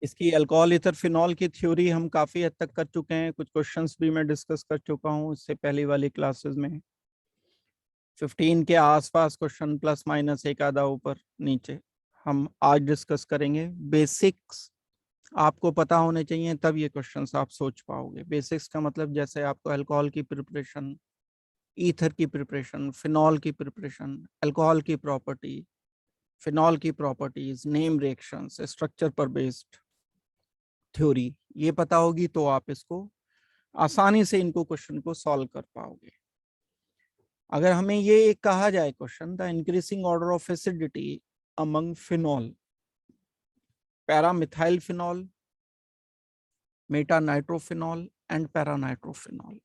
इसकी alcohol ether phenol की theory हम काफी हद तक कर चुके हैं, कुछ क्वेश्चंस भी मैं डिस्कस कर चुका हूं इससे पहली वाली क्लासेस में। 15 के आसपास क्वेश्चन प्लस माइनस एक आधा ऊपर नीचे हम आज डिस्कस करेंगे। बेसिक्स आपको पता होने चाहिए, तब ये क्वेश्चंस आप सोच पाओगे। बेसिक्स का मतलब जैसे आपको अल्कोहल की प्रिपरेशन, ईथर की प्रिपरेशन, फिनॉल की प्रिपरेशन, अल्कोहल की प्रॉपर्टी, फिनॉल की प्रॉपर्टीज, नेम रिएक्शंस, स्ट्रक्चर पर बेस्ड थ्योरी, ये पता होगी तो आप इसको आसानी से इनको क्वेश्चन को सॉल्व कर पाओगे। अगर हमें ये कहा जाए question, the increasing order of acidity among phenol, paramethyl phenol, meta nitrophenol and paranitrophenol,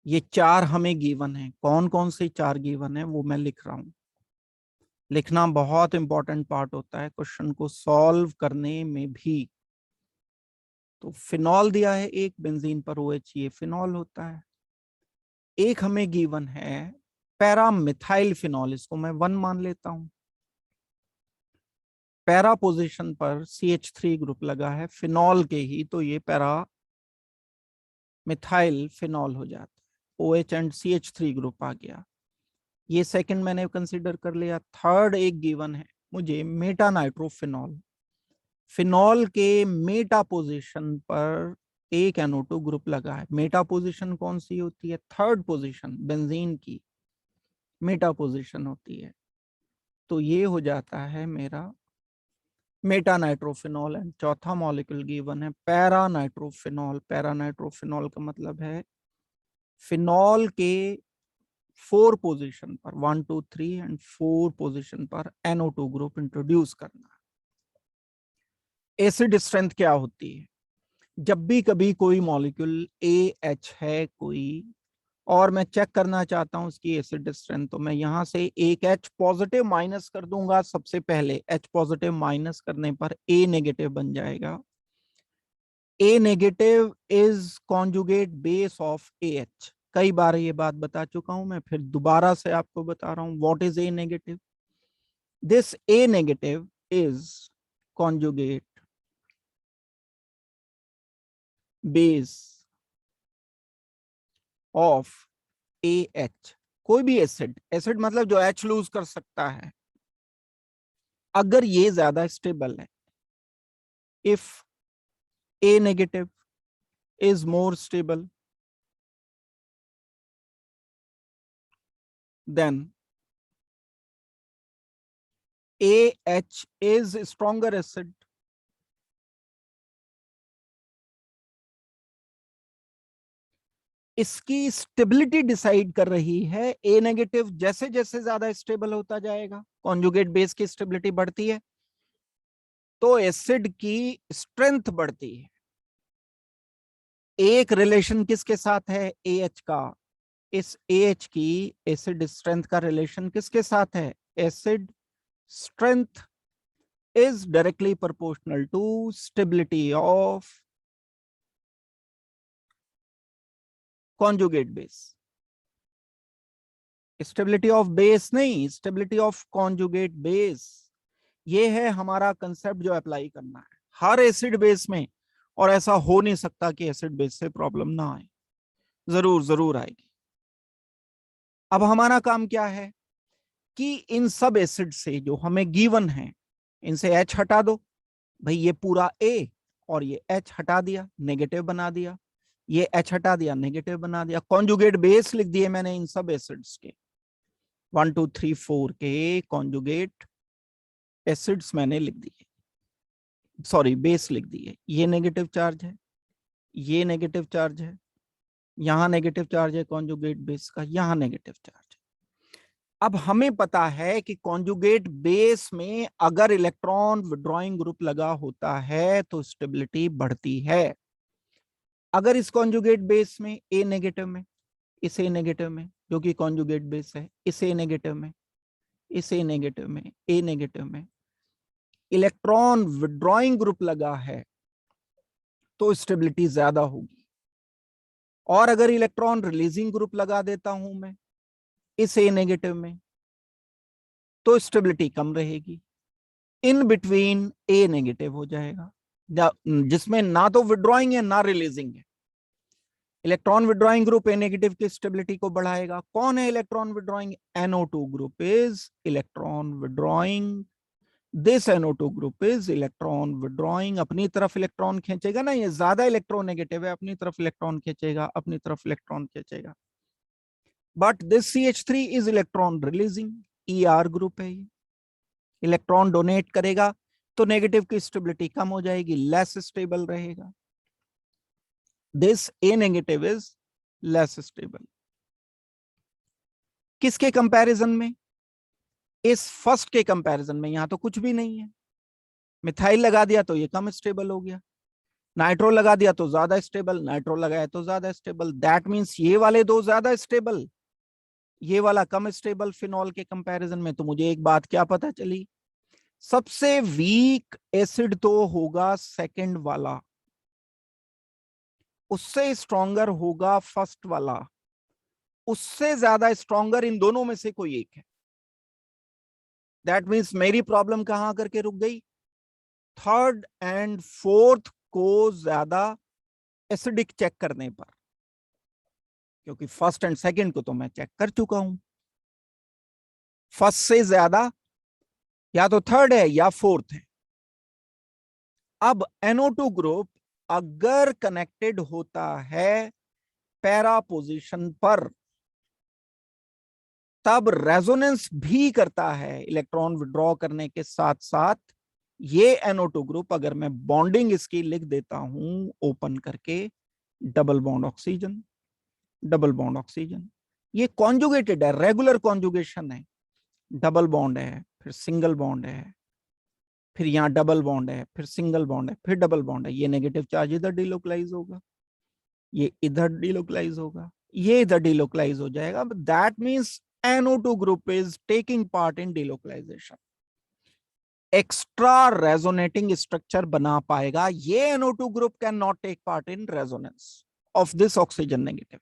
ये चार हमें गिवन है। कौन कौन से चार गिवन है वो मैं लिख रहा हूं। लिखना बहुत इंपॉर्टेंट पार्ट होता है क्वेश्चन को सॉल्व करने में भी। तो फिनॉल दिया है एक, बेंजीन पर OH, ये फिनॉल होता है। एक हमें गिवन है पैरामिथाइल फिनॉल, इसको मैं 1 मान लेता हूं। पैरा पोजीशन पर CH3 ग्रुप लगा है फिनॉल के ही, तो ये पैरा मिथाइल फिनॉल हो जाता है। OH एंड CH3 ग्रुप आ गया, ये सेकंड मैंने कंसीडर कर लिया। थर्ड एक गिवन है मुझे मेटा नाइट्रोफिनॉल, फिनॉल के मेटा पोजीशन पर एक NO2 ग्रुप लगा है। मेटा पोजीशन कौन सी होती है? थर्ड पोजीशन, बेंजीन की मेटा पोजीशन होती है। तो ये हो जाता है मेरा मेटा नाइट्रोफिनॉल। एंड चौथा मॉलिक्यूल गिवन है पैरा नाइट्रोफिनॉल। पैरा नाइट्रोफिनॉल का मतलब है फिनॉल के 4 पोजीशन पर, 1 2 3 एंड 4 पोजीशन पर NO2 ग्रुप इंट्रोड्यूस करना। एसिड स्ट्रेंथ क्या होती है? जब भी कभी कोई मॉलिक्यूल AH है कोई, और मैं चेक करना चाहता हूं उसकी एसिड स्ट्रेंथ, तो मैं यहां से एक H पॉजिटिव माइनस कर दूंगा। सबसे पहले H पॉजिटिव माइनस करने पर A नेगेटिव बन जाएगा। A negative is conjugate base of AH। कई बार ये बात बता चुका हूं मैं, फिर दोबारा से आपको बता रहा हूं। What is A negative? This A negative is conjugate base of AH। कोई भी एसिड, एसिड मतलब जो H लूज कर सकता है, अगर ये ज्यादा स्टेबल है, if A negative is more stable, then AH is stronger acid. इसकी स्टेबिलिटी डिसाइड कर रही है A नेगेटिव जैसे जैसे ज्यादा स्टेबल होता जाएगा, कॉन्जुगेट बेस की स्टेबिलिटी बढ़ती है, तो एसिड की स्ट्रेंथ बढ़ती है। एक रिलेशन किसके साथ है? AH का। इस AH की एसिड स्ट्रेंथ का रिलेशन किसके साथ है? Acid strength is directly proportional to stability of conjugate base. Stability of base नहीं, स्टेबिलिटी ऑफ कॉन्जुगेट बेस। ये है हमारा कंसेप्ट जो अप्लाई करना है हर एसिड बेस में। और ऐसा हो नहीं सकता कि एसिड बेस से प्रॉब्लम ना आए, जरूर जरूर आएगी। अब हमारा काम क्या है कि इन सब एसिड से जो हमें गिवन है, इनसे H हटा दो। भाई ये पूरा A और ये H हटा दिया, नेगेटिव बना दिया। ये H हटा दिया, नेगेटिव बना दिया। कॉन्जुगेट बेस लिख दिए मैंने इन सब एसिड्स के, 1 2 3 4 के कॉन्जुगेट एसिड्स मैंने लिख दिए, सॉरी बेस लिख दिए। ये नेगेटिव चार्ज है, ये नेगेटिव चार्ज है, यहाँ नेगेटिव चार्ज है कॉन्जुगेट बेस का, यहाँ नेगेटिव चार्ज है। अब हमें पता है कि कॉन्जुगेट बेस में अगर इलेक्ट्रॉन विड्रॉइंग ग्रुप लगा होता है तो स्टेबिलिटी बढ़ती है। अगर इस कॉन्जुगेट बेस में A नेगेटिव में, इस A नेगेटिव में जो कि कॉन्जुगेट बेस है, इस A नेगेटिव में, इस A नेगेटिव में, A नेगेटिव में इलेक्ट्रॉन विड्रॉइंग ग्रुप लगा है तो स्टेबिलिटी ज्यादा होगी। और अगर इलेक्ट्रॉन रिलीजिंग ग्रुप लगा देता हूं मैं इस A नेगेटिव में, तो स्टेबिलिटी कम रहेगी। इन बिटवीन ए नेगेटिव हो जाएगा, जिसमें ना तो विड्रॉइंग है ना रिलीजिंग है। Electron withdrawing group A negative की स्टेबिलिटी को बढ़ाएगा। कौन है electron withdrawing? NO2 group is electron withdrawing. This NO2 group is electron withdrawing. अपनी तरफ इलेक्ट्रॉन खींचेगा ना, ये ज्यादा इलेक्ट्रोनेगेटिव है, अपनी तरफ इलेक्ट्रॉन खींचेगा, अपनी तरफ इलेक्ट्रॉन खींचेगा। But this CH3 is electron releasing, ER group है ये। इलेक्ट्रॉन डोनेट करेगा तो नेगेटिव की स्टेबिलिटी कम हो जाएगी, लेस स्टेबल रहेगा। This A negative is less stable. किसके कंपैरिजन में? इस फर्स्ट के कंपैरिजन में। यहां तो कुछ भी नहीं है, मिथाइल लगा दिया तो ये कम स्टेबल हो गया, नाइट्रो लगा दिया तो ज्यादा स्टेबल, नाइट्रो लगाया तो ज्यादा स्टेबल। दैट मींस ये वाले दो ज्यादा स्टेबल, ये वाला कम स्टेबल फिनॉल के कंपैरिजन में। तो मुझे एक बात क्या पता चली, सबसे वीक एसिड तो होगा सेकंड वाला, उससे स्ट्रॉन्गर होगा फर्स्ट वाला, उससे ज्यादा स्ट्रॉन्गर इन दोनों में से कोई एक है। दैट मींस मेरी प्रॉब्लम कहां करके रुक गई? थर्ड एंड फोर्थ को ज्यादा एसिडिक चेक करने पर, क्योंकि फर्स्ट एंड सेकंड को तो मैं चेक कर चुका हूं। फर्स्ट से ज्यादा या तो थर्ड है या फोर्थ है। अब NO2 ग्रुप अगर कनेक्टेड होता है पैरा पोजीशन पर, तब रेजोनेंस भी करता है इलेक्ट्रॉन विड्रॉ करने के साथ साथ। ये NO2 ग्रुप अगर मैं बॉन्डिंग इसकी लिख देता हूं ओपन करके, double bond oxygen, double bond oxygen, ये कॉन्जुगेटेड है, रेगुलर कॉन्जुगेशन है। डबल बॉन्ड है, फिर सिंगल बॉन्ड है, फिर यहाँ डबल बॉन्ड है, फिर सिंगल बॉन्ड है, फिर डबल बॉन्ड है। ये नेगेटिव चार्ज इधर डिलोकलाइज होगा, ये इधर डिलोकलाइज होगा, ये इधर डिलोकलाइज हो जाएगा। That means NO2 group is taking part in delocalization, extra resonating structure बना पाएगा। ये NO2 group can not take part in resonance of this oxygen negative.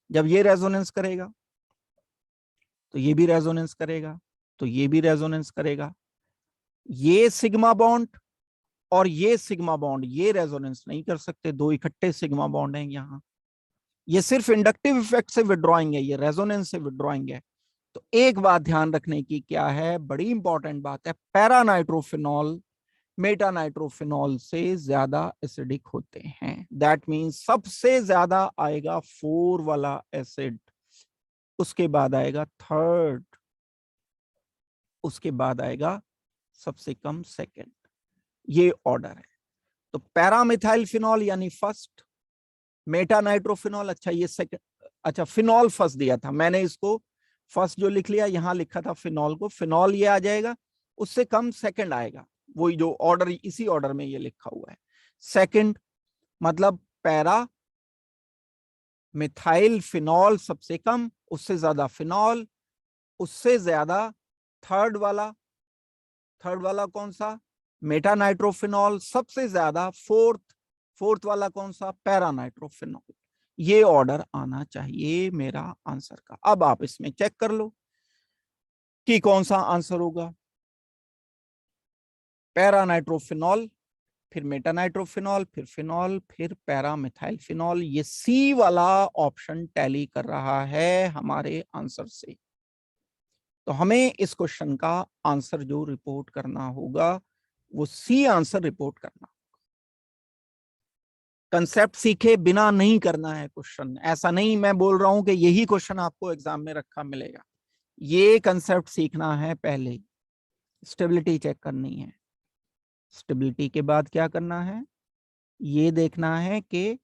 जब ये रेजोनेंस करेगा तो ये भी रेजोनेंस करेगा, तो ये भी रेजोनेंस करेगा। ये सिग्मा बॉन्ड और ये सिग्मा बॉन्ड ये रेजोनेंस नहीं कर सकते, दो इकट्ठे सिग्मा बॉन्ड हैं यहाँ। ये सिर्फ इंडक्टिव इफेक्ट से विड्रॉइंग है, ये रेजोनेंस से विड्रॉइंग है। तो एक बात ध्यान रखने की क्या है, बड़ी इंपॉर्टेंट बात है, पैरा नाइट्रोफिनॉल मेटा नाइट्रोफिनॉल से ज्यादा एसिडिक होते हैं। दैट मीन्स सबसे ज्यादा आएगा 4 वाला एसिड, उसके बाद आएगा थर्ड, उसके बाद आएगा सबसे कम सेकंड। ये ऑर्डर है। तो पैरामिथाइल फिनॉल यानी फर्स्ट, मेटा नाइट्रोफिनॉल, अच्छा ये सेकंड, अच्छा फिनॉल फर्स्ट दिया था मैंने, इसको फर्स्ट जो लिख लिया, यहां लिखा था फिनॉल को, फिनॉल ये आ जाएगा, उससे कम सेकंड आएगा, वही जो ऑर्डर, इसी ऑर्डर में ये लिखा हुआ है। सेकंड मतलब पैरा मिथाइल फिनॉल सबसे कम, उससे ज्यादा फिनॉल, उससे ज्यादा थर्ड वाला, थर्ड वाला कौन सा? मेटा नाइट्रोफिनॉल, सबसे ज्यादा फोर्थ, फोर्थ वाला कौन सा? Para nitrophenol. ये ऑर्डर आना चाहिए मेरा आंसर का। अब आप इसमें चेक कर लो कि कौन सा आंसर होगा। पैरा नाइट्रोफिनॉल, फिर मेटा नाइट्रोफिनॉल, फिर फिनॉल, फिर पैरा मिथाइल फिनॉल। ये सी वाला ऑप्शन टैली कर रहा है हमारे आंसर से। तो हमें इस क्वेश्चन का आंसर जो रिपोर्ट करना होगा वो सी आंसर रिपोर्ट करना। कंसेप्ट सीखे बिना नहीं करना है क्वेश्चन, ऐसा नहीं मैं बोल रहा हूं कि यही क्वेश्चन आपको एग्जाम में रखा मिलेगा। ये कंसेप्ट सीखना है पहले, स्टेबिलिटी चेक करनी है। स्टेबिलिटी के बाद क्या करना है, ये देखना है कि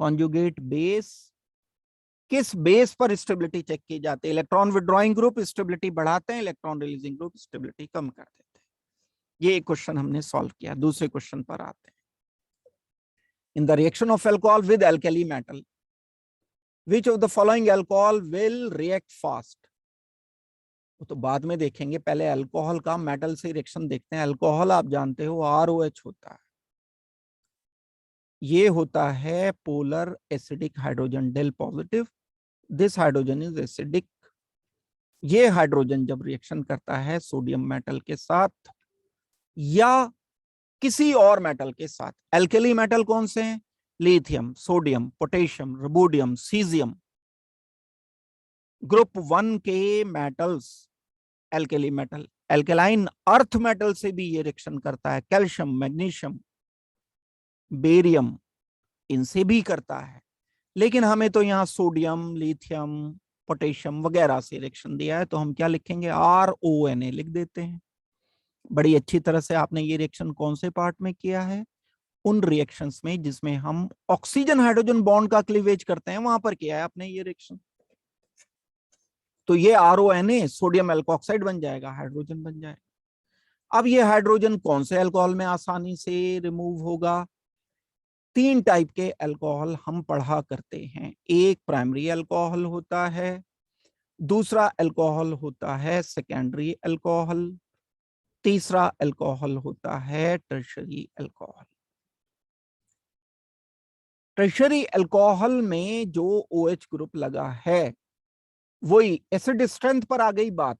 कॉन्जुगेट बेस, किस बेस पर स्टेबिलिटी चेक की जाती है। इलेक्ट्रॉन विड्रॉइंग ग्रुप स्टेबिलिटी बढ़ाते हैं, इलेक्ट्रॉन रिलीजिंग ग्रुप स्टेबिलिटी कम कर देते हैं। ये एक क्वेश्चन हमने सॉल्व किया। दूसरे क्वेश्चन पर आते हैं। In the reaction of alcohol with alkali metal, which of the following alcohol will react fast? वो तो बाद में देखेंगे, पहले अल्कोहल का मेटल से रिएक्शन देखते हैं। अल्कोहल आप जानते हो ROH होता है, ये होता है polar acidic hydrogen del positive, this hydrogen is acidic. ये हाइड्रोजन जब रिएक्शन करता है सोडियम मेटल के साथ या किसी और मेटल के साथ। एल्केली मेटल कौन से हैं? Lithium, sodium, potassium, rubidium, caesium. Group 1 के metals alkali metal. Alkaline earth metal से भी ये रिएक्शन करता है, कैल्शियम, मैग्नीशियम, बेरियम, इनसे भी करता है। लेकिन हमें तो यहाँ सोडियम, लिथियम, पोटेशियम वगैरह से रिएक्शन दिया है, तो हम क्या लिखेंगे? RONA लिख देते हैं। बड़ी अच्छी तरह से आपने ये रिएक्शन कौन से पार्ट में किया है? उन रिएक्शंस में जिसमें हम ऑक्सीजन हाइड्रोजन बॉन्ड का क्लीवेज करते हैं, वहां पर किया है आपने ये रिएक्शन। तो ये RONA सोडियम एल्कोक्साइड बन जाएगा, हाइड्रोजन बन जाएगा। अब ये हाइड्रोजन कौन से अल्कोहल में आसानी से रिमूव होगा? 3 टाइप के अल्कोहल हम पढ़ा करते हैं। एक प्राइमरी अल्कोहल होता है, दूसरा अल्कोहल होता है सेकेंडरी अल्कोहल, तीसरा अल्कोहल होता है टर्शरी अल्कोहल। टर्शरी अल्कोहल में जो OH ग्रुप लगा है, वही एसिड स्ट्रेंथ पर आ गई बात।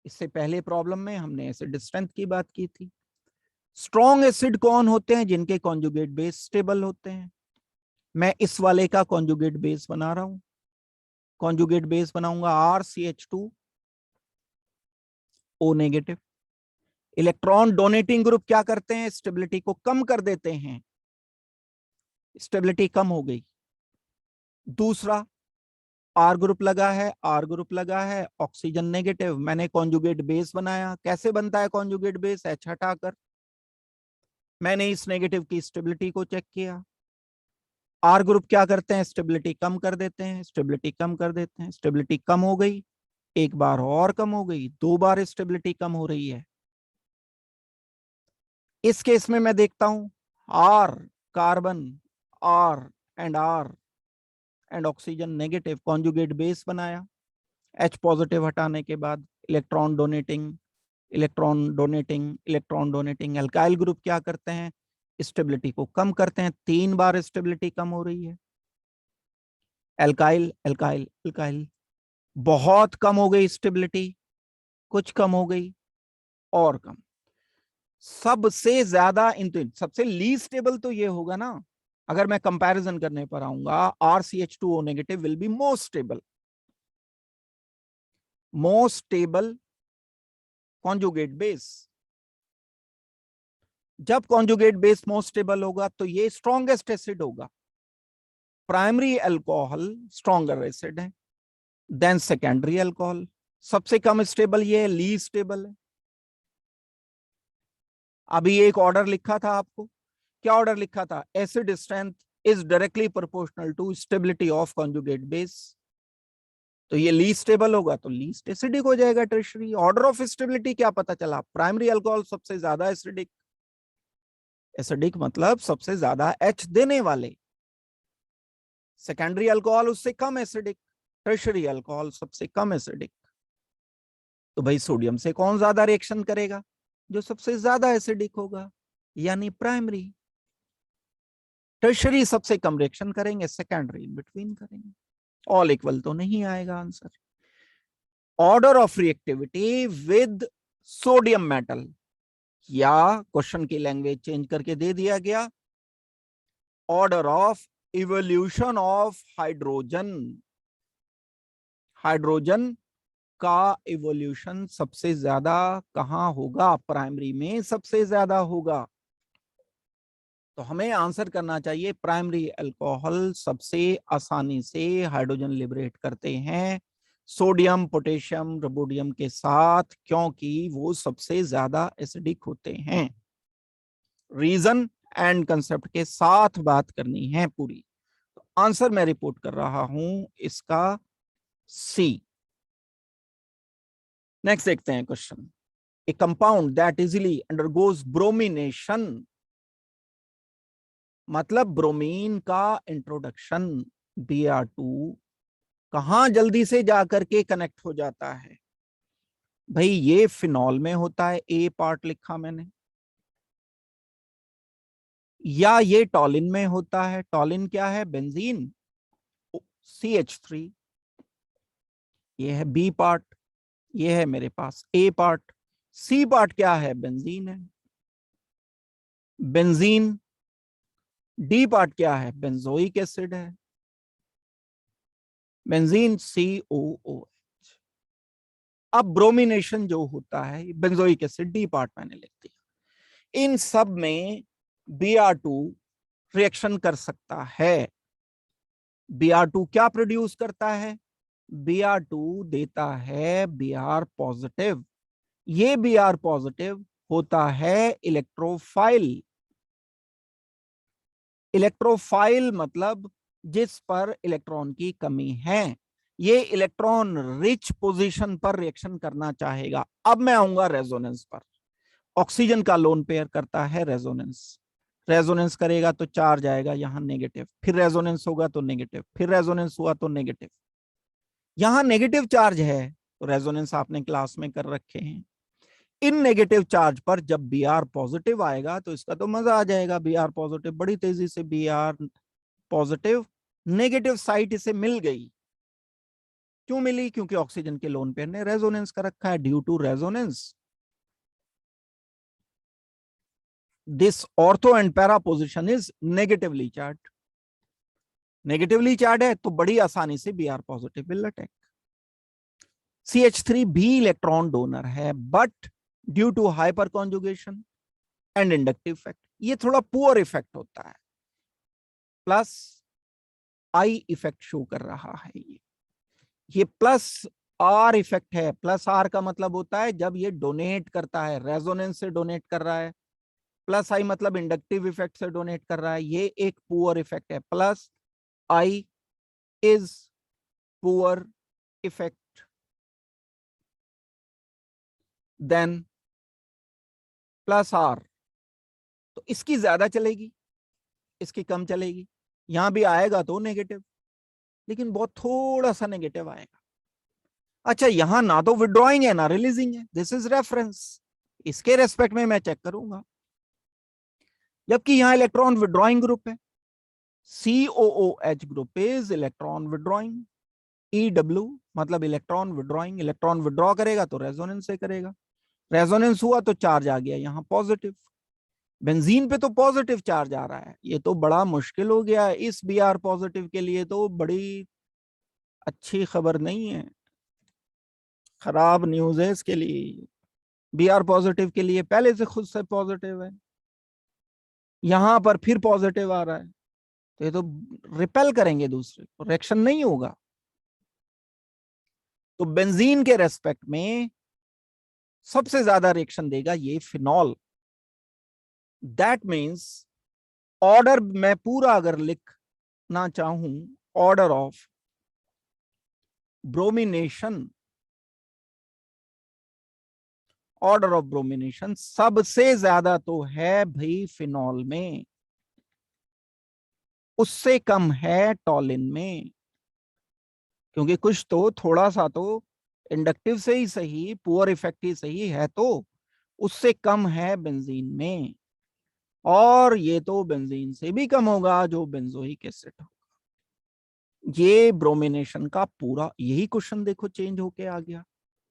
इससे पहले प्रॉब्लम में हमने एसिड स्ट्रेंथ की बात की थी। स्ट्रॉन्ग एसिड कौन होते हैं? जिनके कॉन्जुगेट बेस स्टेबल होते हैं। मैं इस वाले का कॉन्जुगेट बेस बना रहा हूं। कॉन्जुगेट बेस बनाऊंगा RCH2O negative. Electron donating group क्या करते हैं? स्टेबिलिटी को कम कर देते हैं। स्टेबिलिटी कम हो गई। दूसरा R ग्रुप लगा है, R ग्रुप लगा है, ऑक्सीजन नेगेटिव। मैंने कॉन्जुगेट बेस बनाया। कैसे बनता है कॉन्जुगेट बेस? H हटाकर। मैंने इस नेगेटिव की स्टेबिलिटी को चेक किया। R ग्रुप क्या करते हैं? स्टेबिलिटी कम कर देते हैं, स्टेबिलिटी कम कर देते हैं। स्टेबिलिटी कम हो गई, एक बार और कम हो गई, 2 बार स्टेबिलिटी कम हो रही है। इस केस में मैं देखता हूं R carbon, R and oxygen negative, conjugate base बनाया। H पॉजिटिव हटाने के बाद electron donating, electron donating, electron donating. Alkyl group क्या करते हैं? स्टेबिलिटी को कम करते हैं। 3 बार स्टेबिलिटी कम हो रही है। एल्काइल, एल्काइल, एल्काइल, बहुत कम हो गई स्टेबिलिटी, कुछ कम हो गई और कम। सबसे ज्यादा सबसे लीस्ट स्टेबल तो ये होगा ना। अगर मैं कंपैरिजन करने पर आऊंगा, RCH2O negative will be most stable. Most stable conjugate base. जब कॉन्जुगेट बेस मोस्ट स्टेबल होगा तो ये स्ट्रॉन्गेस्ट एसिड होगा। प्राइमरी अल्कोहल स्ट्रॉन्गर एसिड है देन सेकेंडरी अल्कोहल। सबसे कम स्टेबल ये है, लीस्ट स्टेबल है। अभी एक ऑर्डर लिखा था आपको, क्या ऑर्डर लिखा था? Acid strength is directly proportional to stability of conjugate base. तो ये लीस्ट स्टेबल होगा तो लीस्ट एसिडिक हो जाएगा टर्शरी। ऑर्डर ऑफ स्टेबिलिटी क्या पता चला? प्राइमरी अल्कोहल सबसे ज्यादा एसिडिक, एसिडिक मतलब सबसे ज्यादा H देने वाले। सेकेंडरी अल्कोहल उससे कम एसिडिक, टर्शरी अल्कोहल सबसे कम एसिडिक। तो भाई सोडियम से कौन ज्यादा रिएक्शन करेगा? जो सबसे ज्यादा एसिडिक होगा, यानी प्राइमरी। टर्शरी सबसे कम रिएक्शन करेंगे, सेकेंडरी इन बिटवीन करेंगे। ऑल इक्वल तो नहीं आएगा answer. Order of reactivity with sodium metal, या क्वेश्चन की लैंग्वेज चेंज करके दे दिया गया, order of evolution of hydrogen. Hydrogen का इवोल्यूशन सबसे ज्यादा कहां होगा? प्राइमरी में सबसे ज्यादा होगा। तो हमें आंसर करना चाहिए प्राइमरी अल्कोहल सबसे आसानी से हाइड्रोजन लिबरेट करते हैं सोडियम, पोटेशियम, रुबिडियम के साथ, क्योंकि वो सबसे ज्यादा एसिडिक होते हैं। रीजन एंड कंसेप्ट के साथ बात करनी है पूरी। तो आंसर मैं रिपोर्ट कर रहा हूं इसका C। नेक्स्ट देखते हैं question. A compound that easily undergoes bromination, मतलब ब्रोमीन का इंट्रोडक्शन Br2 कहां जल्दी से जाकर के कनेक्ट हो जाता है? भाई ये फिनॉल में होता है, A पार्ट लिखा मैंने, या ये टॉलिन में होता है। टॉलिन क्या है? Benzene, CH3। ये है B पार्ट, ये है मेरे पास A पार्ट। सी पार्ट क्या है, बेंजीन है, बेंजीन। डी पार्ट क्या है, बेंजोइक एसिड है, बेंजीन COOH। अब ब्रोमिनेशन जो होता है, बेंजोइक एसिड डी पार्ट मैंने लिख दिया। इन सब में Br2 रिएक्शन कर सकता है। Br2 क्या प्रोड्यूस करता है, Br2 देता है Br पॉजिटिव। ये Br पॉजिटिव होता है इलेक्ट्रोफाइल। इलेक्ट्रोफाइल मतलब जिस पर इलेक्ट्रॉन की कमी है। ये इलेक्ट्रॉन रिच पोजीशन पर रिएक्शन करना चाहेगा। अब मैं आऊंगा रेजोनेंस पर। ऑक्सीजन का लोन पेयर करता है रेजोनेंस। रेजोनेंस करेगा तो चार्ज आएगा यहां नेगेटिव, फिर रेजोनेंस होगा तो नेगेटिव, फिर रेजोनेंस हुआ तो नेगेटिव। यहां नेगेटिव चार्ज है तो रेजोनेंस आपने क्लास में कर रखे हैं। इन नेगेटिव चार्ज पर जब Br पॉजिटिव आएगा तो इसका तो मजा आ जाएगा। Br पॉजिटिव, बड़ी तेजी से Br पॉजिटिव, नेगेटिव साइट इसे मिल गई। क्यों मिली, क्योंकि ऑक्सीजन के लोन पेयर ने रेजोनेंस कर रखा है। Due to resonance this ortho and para position is negatively charge. Negatively charge है तो बड़ी आसानी से Br positive will attack. CH3 भी इलेक्ट्रॉन डोनर है, but due to hyper conjugation and inductive effect ये थोड़ा पुअर इफेक्ट होता है। प्लस आई इफेक्ट शो कर रहा है। ये प्लस आर इफेक्ट है। प्लस आर का मतलब होता है जब ये डोनेट करता है, रेजोनेंस से डोनेट कर रहा है। प्लस आई मतलब इंडक्टिव इफेक्ट से डोनेट कर रहा है। ये एक पुअर इफेक्ट है। Plus I is poor effect then plus R. तो इसकी ज्यादा चलेगी, इसकी कम चलेगी। यहां भी आएगा तो नेगेटिव, लेकिन बहुत थोड़ा सा नेगेटिव आएगा। अच्छा, यहां ना तो विड्रॉइंग है ना रिलीजिंग है, दिस इज रेफरेंस। इसके रेस्पेक्ट में मैं चेक करूंगा। जबकि यहां इलेक्ट्रॉन विड्रॉइंग ग्रुप है। COOH group is electron withdrawing. EW मतलब इलेक्ट्रॉन विड्रॉइंग। इलेक्ट्रॉन विड्रॉ करेगा तो रेजोनेंस से करेगा। रेजोनेंस हुआ तो चार्ज आ गया यहां पॉजिटिव। बेंजीन पे तो पॉजिटिव चार्ज आ रहा है। ये तो बड़ा मुश्किल हो गया इस Br पॉजिटिव के लिए। तो बड़ी अच्छी खबर नहीं है, खराब न्यूज है इसके लिए। Br पॉजिटिव के लिए पहले से खुद से पॉजिटिव है, यहां पर फिर पॉजिटिव आ रहा है। तो ये तो रिपेल करेंगे दूसरे को, रिएक्शन नहीं होगा। तो बेंजीन के रेस्पेक्ट में सबसे ज्यादा रिएक्शन देगा ये फिनॉल। दैट मीन्स ऑर्डर मैं पूरा अगर लिखना चाहूं, order of bromination, order of bromination सबसे ज्यादा तो है भाई फिनॉल में, उससे कम है टॉलिन में। क्योंकि कुछ तो थोड़ा सा तो इंडक्टिव से ही सही, पुअर इफेक्ट ही सही है, तो उससे कम है बेंजीन में। और ये तो बेंजीन से भी कम होगा जो बेंजोइक एसिड होगा। ये ब्रोमिनेशन का पूरा यही क्वेश्चन देखो चेंज होके आ गया।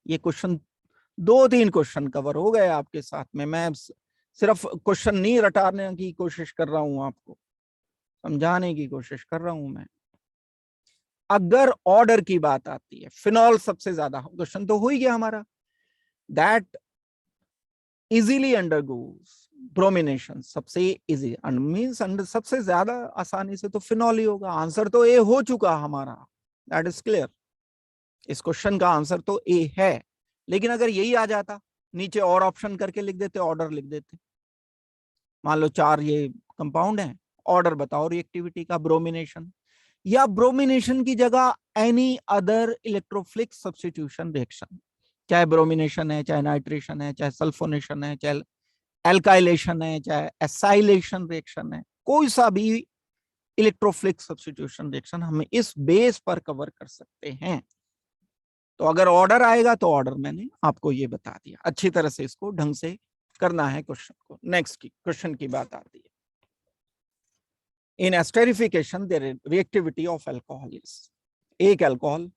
ये क्वेश्चन 2-3 क्वेश्चन कवर हो गए आपके साथ में। मैं सिर्फ क्वेश्चन नहीं रटाने की कोशिश कर रहा हूं, आपको समझाने की कोशिश कर रहा हूं मैं। अगर ऑर्डर की बात आती है, फिनॉल सबसे ज्यादा, क्वेश्चन तो हो ही गया हमारा, दैट इजीली अंडरगोज ब्रोमिनेशन। सबसे इजी मींस सबसे ज्यादा आसानी से तो फिनॉल ही होगा। आंसर तो ए हो चुका हमारा, दैट इज क्लियर। इस क्वेश्चन का आंसर तो ए है। लेकिन अगर यही आ जाता, नीचे और ऑप्शन करके लिख देते, ऑर्डर लिख देते। मान लो 4 ये कंपाउंड है, ऑर्डर बताओ रिएक्टिविटी का ब्रोमिनेशन, या ब्रोमिनेशन की जगह any other electrophilic substitution reaction. चाहे ब्रोमिनेशन है, चाहे नाइट्रेशन है, चाहे सल्फोनेशन है, चाहे एल्काइलेशन है, चाहे एसाइलेशन रिएक्शन है, कोई सा भी इलेक्ट्रोफिलिक सब्स्टिट्यूशन रिएक्शन हम इस बेस पर कवर कर सकते हैं। तो अगर ऑर्डर आएगा तो ऑर्डर मैंने आपको ये बता दिया। अच्छी तरह से इसको ढंग से करना है क्वेश्चन को। नेक्स्ट की क्वेश्चन की बात आती है, in esterification their reactivity of alcohol is. एक अल्कोहल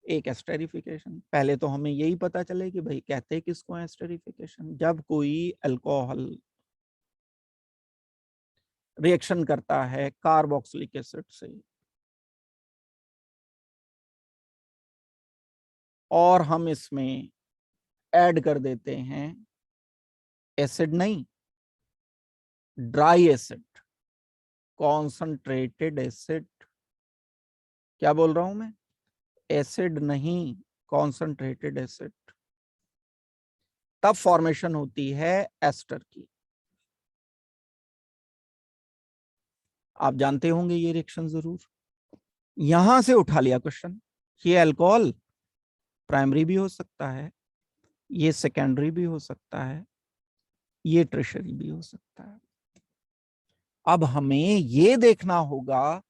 एक एस्टेरिफिकेशन। पहले तो हमें यही पता चले कि भाई कहते किसको एस्टेरिफिकेशन, जब कोई अल्कोहल रिएक्शन करता है कार्बोक्सिलिक एसिड से और हम इसमें ऐड कर देते हैं एसिड नहीं, ड्राई एसिड, कॉन्संट्रेटेड एसिड। क्या बोल रहा हूं मैं? एसिड नहीं, कॉन्संट्रेटेड एसिड। तब फॉर्मेशन होती है एस्टर की। आप जानते होंगे ये रिएक्शन जरूर। यहां से उठा लिया क्वेश्चन। ये अल्कोहल प्राइमरी भी हो सकता है, ये सेकेंडरी भी हो सकता है, ये टर्शियरी भी हो सकता है। अब हमें ये देखना होगा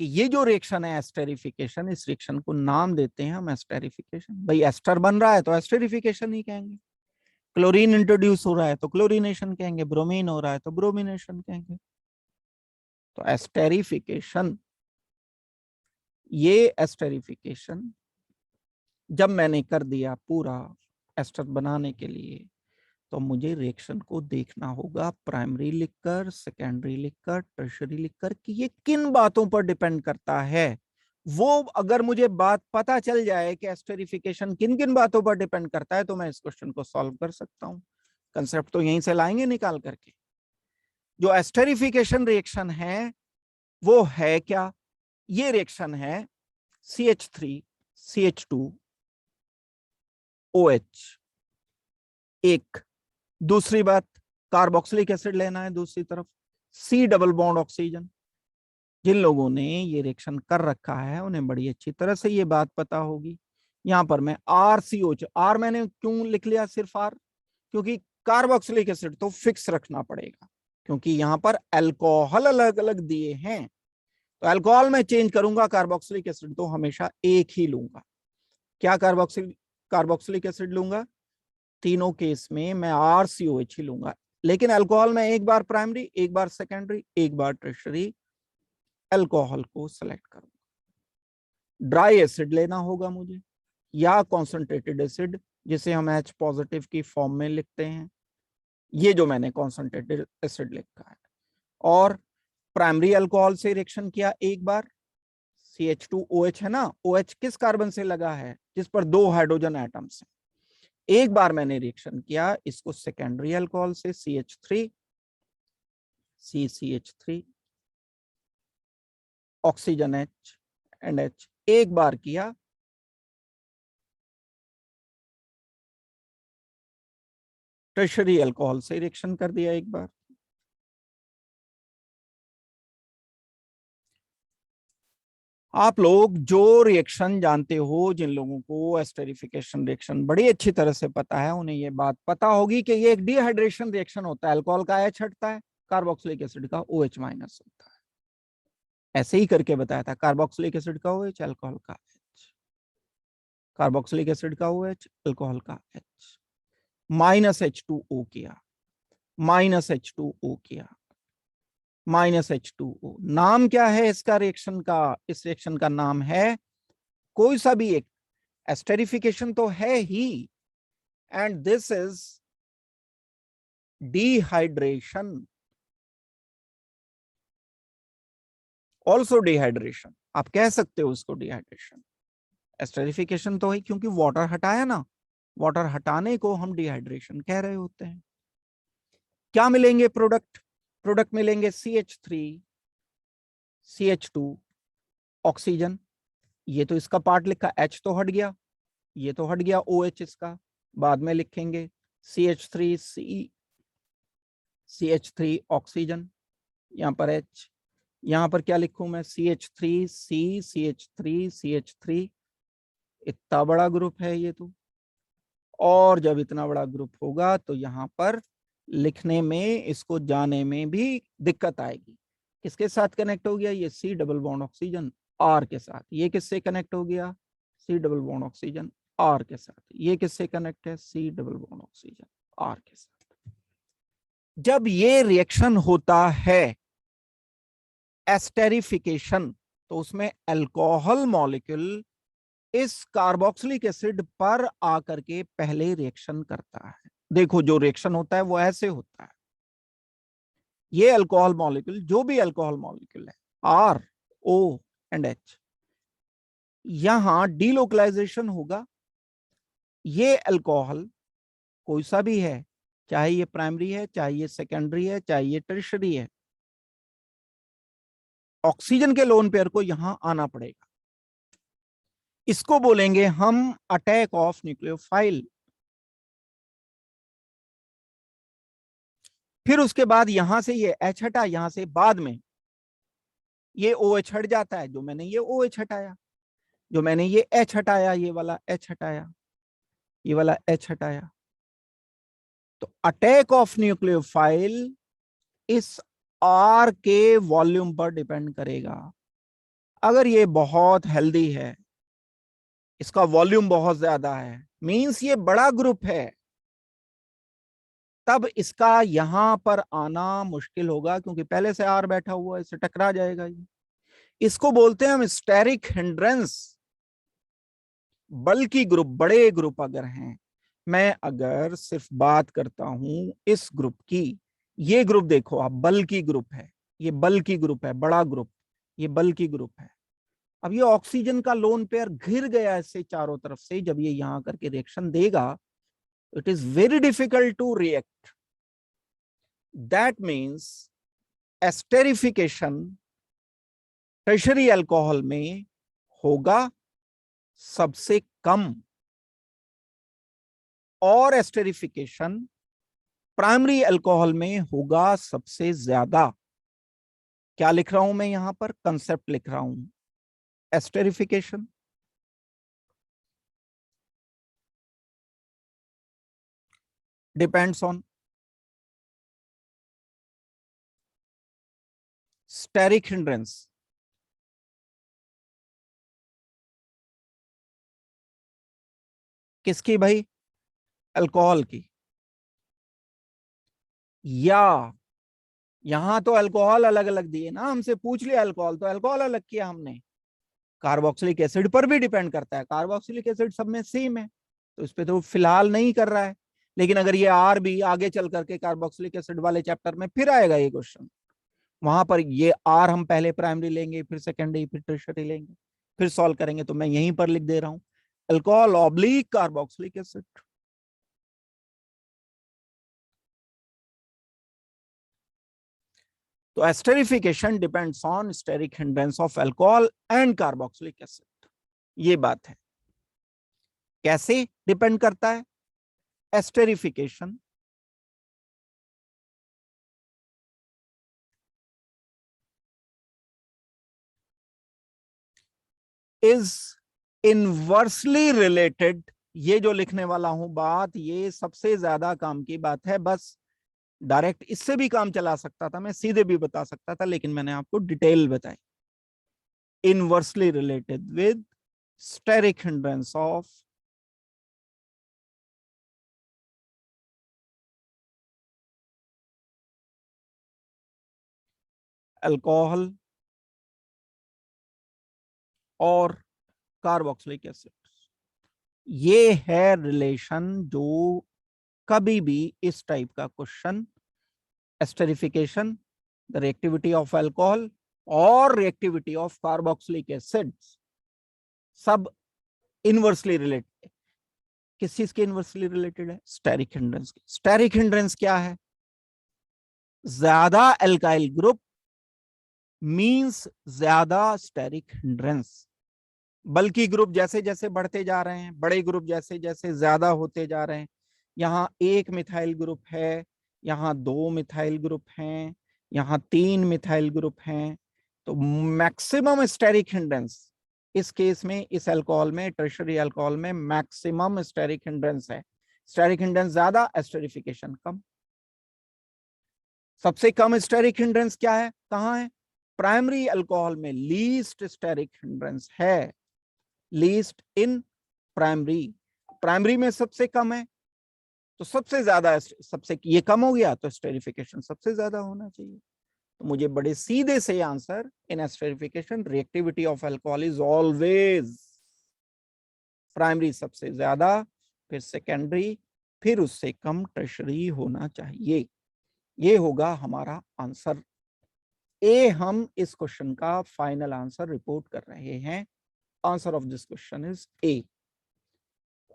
कि ये जो रिएक्शन है एस्टेरिफिकेशन, इस रिएक्शन को नाम देते हैं हम एस्टेरिफिकेशन। भाई एस्टर बन रहा है तो एस्टेरिफिकेशन ही कहेंगे, क्लोरीन इंट्रोड्यूस हो रहा है तो क्लोरीनेशन कहेंगे, ब्रोमीन हो रहा है तो ब्रोमिनेशन कहेंगे। तो एस्टेरिफिकेशन, ये एस्टेरिफिकेशन जब मैंने कर दिया पूरा एस्टर बनाने के लिए, तो मुझे रिएक्शन को देखना होगा प्राइमरी लिखकर, सेकेंडरी लिखकर, टर्शियरी लिखकर कि ये किन बातों पर डिपेंड करता है। वो अगर मुझे बात पता चल जाए कि एस्टेरिफिकेशन किन किन बातों पर डिपेंड करता है, तो मैं इस क्वेश्चन को सॉल्व कर सकता हूं। कंसेप्ट तो यहीं से लाएंगे निकाल करके। जो एस्टेरिफिकेशन रिएक्शन है वो है क्या? ये रिएक्शन है CH3 CH2 OH। एक दूसरी बात, कार्बोक्सिलिक एसिड लेना है दूसरी तरफ, C डबल बॉन्ड ऑक्सीजन। जिन लोगों ने ये रिएक्शन कर रखा है उन्हें बड़ी अच्छी तरह से ये बात पता होगी। यहां पर मैं RCOH, आर मैंने क्यों लिख लिया सिर्फ आर? क्योंकि कार्बोक्सिलिक एसिड तो फिक्स रखना पड़ेगा, क्योंकि यहां पर अल्कोहल अलग अलग दिए हैं। तो अल्कोहल में चेंज करूंगा, कार्बोक्सिलिक एसिड तो हमेशा एक ही लूंगा। क्या कार्बोक्सिलिक एसिड लूंगा? तीनों केस में मैं RCOH ही लूंगा। लेकिन अल्कोहल में एक बार प्राइमरी, एक बार सेकेंडरी, एक बार टर्शियरी अल्कोहल को सेलेक्ट करूंगा। ड्राई एसिड लेना होगा मुझे, या कॉन्सेंट्रेटेड एसिड जिसे हम H पॉजिटिव की फॉर्म में लिखते हैं, ये जो मैंने कॉन्सेंट्रेटेड एसिड लिखा है। और प्राइमरी अल्कोहल से रिएक्शन किया एक बार, CH2OH है ना, OH किस कार्बन से लगा है? जिस पर 2 हाइड्रोजन एटम्स हैं। एक बार मैंने रिएक्शन किया इसको सेकेंडरी अल्कोहल से, CH3 CCH3 oxygen H and H। एक बार किया टर्शियरी अल्कोहल से रिएक्शन कर दिया एक बार। आप लोग जो रिएक्शन जानते हो, जिन लोगों को एस्टेरिफिकेशन रिएक्शन बड़ी अच्छी तरह से पता है, उन्हें ये बात पता होगी कि ये एक डिहाइड्रेशन रिएक्शन होता है। अल्कोहल का H हटता है, कार्बोक्सिलिक एसिड का OH माइनस होता है। ऐसे ही करके बताया था, कार्बोक्सिलिक एसिड का OH, अल्कोहल का H, कार्बोक्सिलिक एसिड का OH, अल्कोहल का H, माइनस H2O किया, माइनस H2O किया, माइनस H2O। नाम क्या है इसका रिएक्शन का? इस रिएक्शन का नाम है, कोई सा भी एक, एस्टेरिफिकेशन तो है ही, and this is dehydration, also dehydration. आप कह सकते हो इसको डिहाइड्रेशन। एस्टेरिफिकेशन तो है क्योंकि वाटर हटाया ना, वाटर हटाने को हम डिहाइड्रेशन कह रहे होते हैं। क्या मिलेंगे प्रोडक्ट? प्रोडक्ट मिलेंगे CH3 CH2 ऑक्सीजन। ये तो इसका पार्ट लिखा, H तो हट गया, ये तो हट गया OH इसका, बाद में लिखेंगे CH3 CH3 ऑक्सीजन, यहां पर H। यहां पर क्या लिखूं मैं? CH3 CH3 CH3। इतना बड़ा ग्रुप है ये तो। और जब इतना बड़ा ग्रुप होगा तो यहाँ पर लिखने में, इसको जाने में भी दिक्कत आएगी। किसके साथ कनेक्ट हो गया? ये C double bond oxygen R के साथ। ये किससे कनेक्ट हो गया? C double bond oxygen R के साथ। ये किससे कनेक्ट है? C double bond oxygen R के साथ। जब ये रिएक्शन होता है एस्टेरिफिकेशन, तो उसमें अल्कोहल मॉलिक्यूल इस कार्बोक्सिलिक एसिड पर आकर के पहले रिएक्शन करता है। देखो जो रिएक्शन होता है वो ऐसे होता है, ये अल्कोहल मॉलिक्यूल, जो भी अल्कोहल मॉलिक्यूल है आर ओ एंड एच, यहां डीलोकलाइजेशन होगा। ये अल्कोहल कोई सा भी है, चाहे ये प्राइमरी है, चाहे ये सेकेंडरी है, चाहे ये टर्शरी है, ऑक्सीजन के लोन पेयर को यहां आना पड़ेगा। इसको बोलेंगे हम अटैक ऑफ न्यूक्लियोफाइल। फिर उसके बाद यहां से ये एच हटा, यहां से बाद में ये ओ एच हट जाता है, जो मैंने ये ओ एच हटाया, जो मैंने ये एच हटाया, ये वाला एच हटाया, ये वाला एच हटाया। तो अटैक ऑफ न्यूक्लियोफाइल इस आर के वॉल्यूम पर डिपेंड करेगा। अगर ये बहुत हेल्दी है, इसका वॉल्यूम बहुत ज्यादा है, मींस ये बड़ा ग्रुप है, तब इसका यहां पर आना मुश्किल होगा, क्योंकि पहले से आर बैठा हुआ है, इससे टकरा जाएगा ये। इसको बोलते हैं हम स्टेरिक हिंड्रेंस। बल्कि ग्रुप, बड़े ग्रुप अगर हैं, मैं अगर सिर्फ बात करता हूं इस ग्रुप की, ये ग्रुप देखो आप, बल्कि ग्रुप है, ये बल्कि ग्रुप है, बड़ा ग्रुप, ये बल्कि ग्रुप है। अब ये ऑक्सीजन का लोन पेयर घिर गया इससे चारों तरफ से, जब ये यहां करके रिएक्शन देगा, it is very difficult to react. That means esterification tertiary alcohol में होगा सबसे कम, और एस्टेरिफिकेशन प्राइमरी अल्कोहल में होगा सबसे ज्यादा। क्या लिख रहा हूं मैं यहां पर? कंसेप्ट लिख रहा हूं। Esterification depends on steric hindrance. किसकी भाई? अल्कोहल की। या यहां तो अल्कोहल अलग अलग दिए ना, हमसे पूछ लिया अल्कोहल, तो अल्कोहल अलग किया हमने। कार्बोक्सिलिक एसिड पर भी डिपेंड करता है, कार्बोक्सिलिक एसिड सब में सेम है, तो इस पे तो फिलहाल नहीं कर रहा है। लेकिन अगर ये आर भी आगे चल करके कार्बोक्सिलिक एसिड वाले चैप्टर में फिर आएगा ये क्वेश्चन, वहां पर ये आर हम पहले प्राइमरी लेंगे, फिर सेकेंडरी, फिर टर्शरी लेंगे, फिर सॉल्व करेंगे। तो मैं यहीं पर लिख दे रहा हूं, अल्कोहल ऑब्लिक कार्बोक्सिलिक एसिड। तो esterification depends on steric hindrance of alcohol and carboxylic acid. ये बात है। कैसे डिपेंड करता है? Esterification is inversely related. ये जो लिखने वाला हूं बात, ये सबसे ज्यादा काम की बात है। बस डायरेक्ट इससे भी काम चला सकता था, मैं सीधे भी बता सकता था, लेकिन मैंने आपको डिटेल बताई। Inversely related with steric hindrance of alcohol और कार्बोक्सिलिक एसिड। ये है रिलेशन जो कभी भी इस टाइप का question, esterification, the reactivity of alcohol और रिएक्टिविटी ऑफ कार्बोक्सिलिक एसिड, सब इनवर्सली रिलेटेड। किस चीज के इनवर्सली रिलेटेड है? स्टेरिक हिंड्रेंस के। स्टेरिक हिंड्रेंस क्या है? ज्यादा एल्काइल ग्रुप मींस ज्यादा स्टेरिक हिंड्रेंस। बल्कि ग्रुप जैसे जैसे बढ़ते जा रहे हैं, बड़े ग्रुप जैसे जैसे ज्यादा होते जा रहे हैं, यहाँ एक मिथाइल ग्रुप है, यहाँ दो मिथाइल ग्रुप हैं, यहाँ तीन मिथाइल ग्रुप हैं, तो मैक्सिमम स्टेरिक हिंड्रेंस इस केस में, इस अल्कोहल में, टर्शरी अल्कोहल में मैक्सिमम स्टेरिक हिंड्रेंस है। स्टेरिक हिंड्रेंस ज्यादा, एस्टेरिफिकेशन कम। सबसे कम स्टेरिक हिंड्रेंस क्या है, कहां है? प्राइमरी अल्कोहल में लीस्ट स्टेरिक हिंड्रेंस है, लीस्ट इन प्राइमरी। प्राइमरी में सबसे कम है, तो सबसे ज्यादा, सबसे ये कम हो गया तो स्टेरिफिकेशन सबसे ज्यादा होना चाहिए। तो मुझे बड़े सीधे से answer, in esterification reactivity of alcohol is always primary सबसे ज्यादा, फिर सेकेंडरी, फिर उससे कम टर्शरी होना चाहिए। ये होगा हमारा आंसर ए। हम इस क्वेश्चन का फाइनल आंसर रिपोर्ट कर रहे हैं। Answer of this question is a.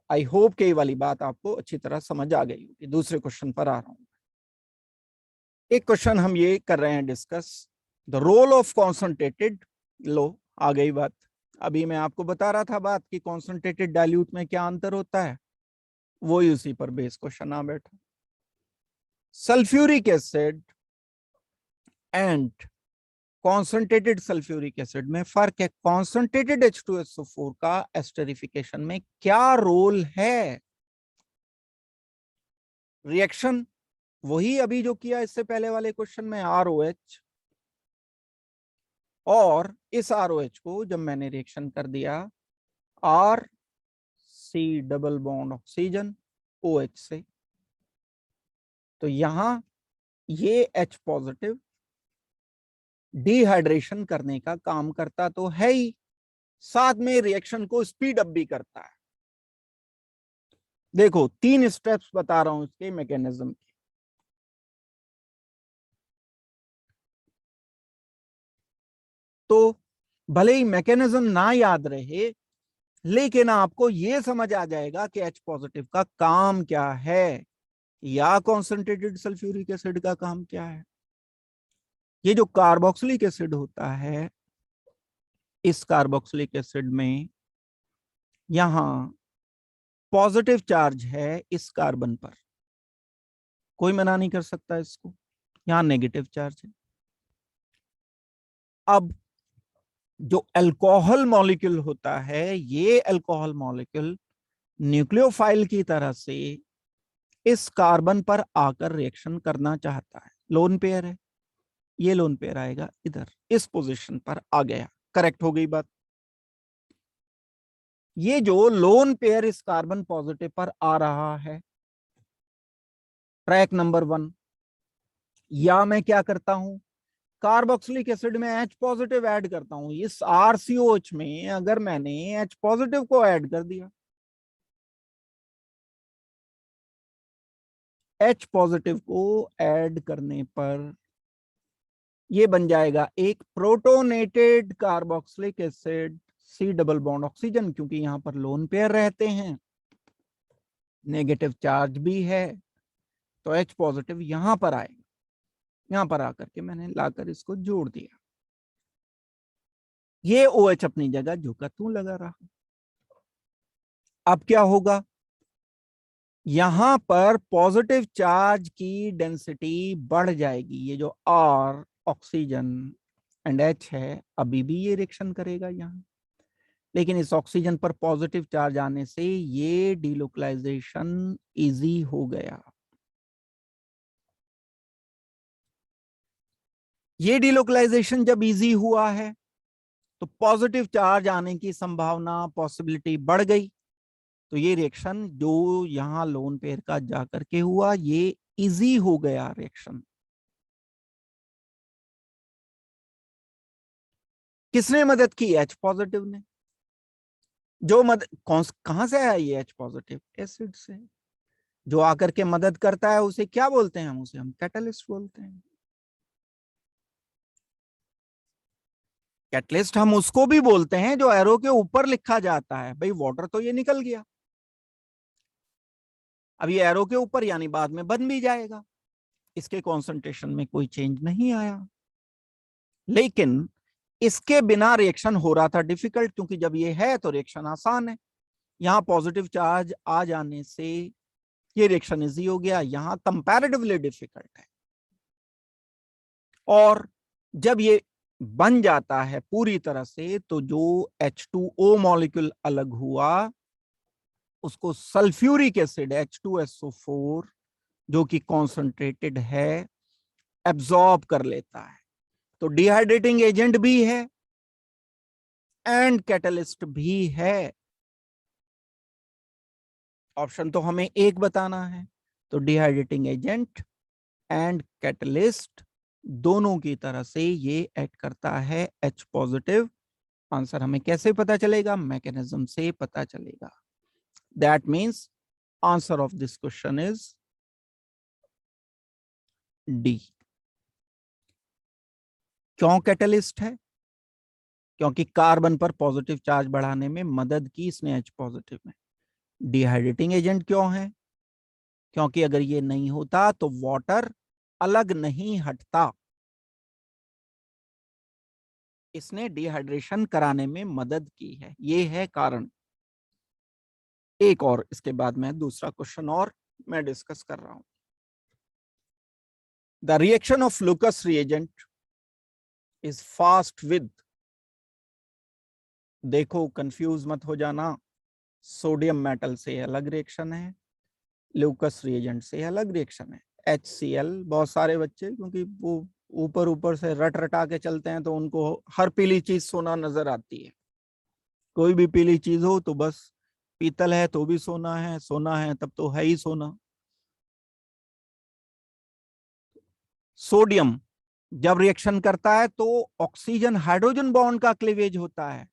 I hope कि ये वाली बात आपको अच्छी तरह समझ आ गई होगी। दूसरे क्वेश्चन पर आ रहा हूं। एक क्वेश्चन हम ये कर रहे हैं discuss, the role of concentrated. लो आ गई बात। अभी मैं आपको बता रहा था बात कि कॉन्सेंट्रेटेड डाइल्यूट में क्या अंतर होता है, वही उसी पर बेस क्वेश्चन आ बैठा। Sulphuric acid and concentrated sulphuric acid में फर्क है। कॉन्सेंट्रेटेड H2SO4 का एस्टरिफिकेशन में क्या रोल है? रिएक्शन वही अभी जो किया इससे पहले वाले क्वेश्चन में, ROH, और इस ROH को जब मैंने रिएक्शन कर दिया RC double bond oxygen OH से, तो यहां ये H पॉजिटिव डिहाइड्रेशन करने का काम करता तो है ही, साथ में रिएक्शन को स्पीड अप भी करता है। देखो 3 स्टेप्स बता रहा हूं इसके मैकेनिज्म के। तो भले ही मैकेनिज्म ना याद रहे, लेकिन आपको यह समझ आ जाएगा कि H पॉजिटिव का काम क्या है या कॉन्सेंट्रेटेड सल्फ्यूरिक एसिड का काम क्या है। ये जो कार्बोक्सिलिक एसिड होता है, इस कार्बोक्सिलिक एसिड में यहां पॉजिटिव चार्ज है इस कार्बन पर, कोई मना नहीं कर सकता इसको। यहां नेगेटिव चार्ज है। अब जो अल्कोहल मॉलिक्यूल होता है, ये अल्कोहल मॉलिक्यूल न्यूक्लियोफाइल की तरह से इस कार्बन पर आकर रिएक्शन करना चाहता है। लोन पेयर है, ये लोन पेयर आएगा इधर, इस पोजीशन पर आ गया। करेक्ट हो गई बात। ये जो लोन पेयर इस कार्बन पॉजिटिव पर आ रहा है, ट्रैक नंबर 1, या मैं क्या करता हूं, कार्बोक्सिलिक एसिड में H पॉजिटिव ऐड करता हूं। इस RCOH में अगर मैंने H पॉजिटिव को ऐड कर दिया, H पॉजिटिव को ऐड करने पर ये बन जाएगा एक protonated carboxylic acid C double bond oxygen, क्योंकि यहां पर लोन पेयर रहते हैं, नेगेटिव चार्ज भी है, तो H पॉजिटिव यहां पर आएगा। यहां पर आकर के मैंने लाकर इसको जोड़ दिया, ये OH अपनी जगह झुका तू लगा रहा। अब क्या होगा, यहां पर पॉजिटिव चार्ज की डेंसिटी बढ़ जाएगी। ये जो R ऑक्सीजन एंड H है, अभी भी ये रिएक्शन करेगा यहां, लेकिन इस ऑक्सीजन पर पॉजिटिव चार्ज आने से ये डिलोकलाइजेशन इजी हो गया। ये डिलोकलाइजेशन जब इजी हुआ है, तो पॉजिटिव चार्ज आने की संभावना, पॉसिबिलिटी बढ़ गई। तो ये रिएक्शन जो यहां लोन पेयर का जाकर के हुआ, ये इजी हो गया रिएक्शन। किसने मदद की? H पॉजिटिव ने। जो मदद कहां से आया ये H पॉजिटिव? एसिड से। जो आकर के मदद करता है उसे क्या बोलते हैं? हम कैटलिस्ट बोलते हैं। कैटलिस्ट हम उसको भी बोलते हैं जो एरो के ऊपर लिखा जाता है। भाई वाटर तो ये निकल गया, अब ये एरो के ऊपर यानी बाद में बन भी जाएगा, इसके कॉन्सेंट्रेशन में कोई चेंज नहीं आया। लेकिन इसके बिना रिएक्शन हो रहा था डिफिकल्ट, क्योंकि जब ये है तो रिएक्शन आसान है। यहां पॉजिटिव चार्ज आ जाने से ये रिएक्शन इजी हो गया, यहां कंपैरेटिवली डिफिकल्ट है। और जब ये बन जाता है पूरी तरह से, तो जो H2O मॉलिक्यूल अलग हुआ, उसको सल्फ्यूरिक एसिड H2SO4 जो कि कॉन्सेंट्रेटेड है, एब्जॉर्ब कर लेता है। तो डिहाइड्रेटिंग एजेंट भी है एंड कैटलिस्ट भी है। ऑप्शन तो हमें एक बताना है, तो डिहाइड्रेटिंग एजेंट एंड कैटलिस्ट दोनों की तरह से ये ऐड करता है H पॉजिटिव। आंसर हमें कैसे पता चलेगा? मैकेनिज्म से पता चलेगा। That means answer of this question is D. क्यों कैटलिस्ट है? क्योंकि कार्बन पर पॉजिटिव चार्ज बढ़ाने में मदद की इसने H पॉजिटिव में। डिहाइड्रेटिंग एजेंट क्यों है? क्योंकि अगर ये नहीं होता तो वाटर अलग नहीं हटता, इसने डिहाइड्रेशन कराने में मदद की है, ये है कारण। एक और इसके बाद में दूसरा क्वेश्चन और मैं डिस्कस कर रहा हूं। The reaction of Lucas reagent is fast with, देखो कंफ्यूज मत हो जाना, सोडियम मेटल से अलग रिएक्शन है, लुकस रिएजेंट से अलग रिएक्शन है। HCl, बहुत सारे बच्चे क्योंकि वो ऊपर ऊपर से रट रटा के चलते हैं तो उनको हर पीली चीज सोना नजर आती है। कोई भी पीली चीज हो तो बस पीतल है तो भी सोना है, सोना है तब तो है ही सोना। सोडियम जब रिएक्शन करता है तो ऑक्सीजन हाइड्रोजन बॉन्ड का क्लीवेज होता है।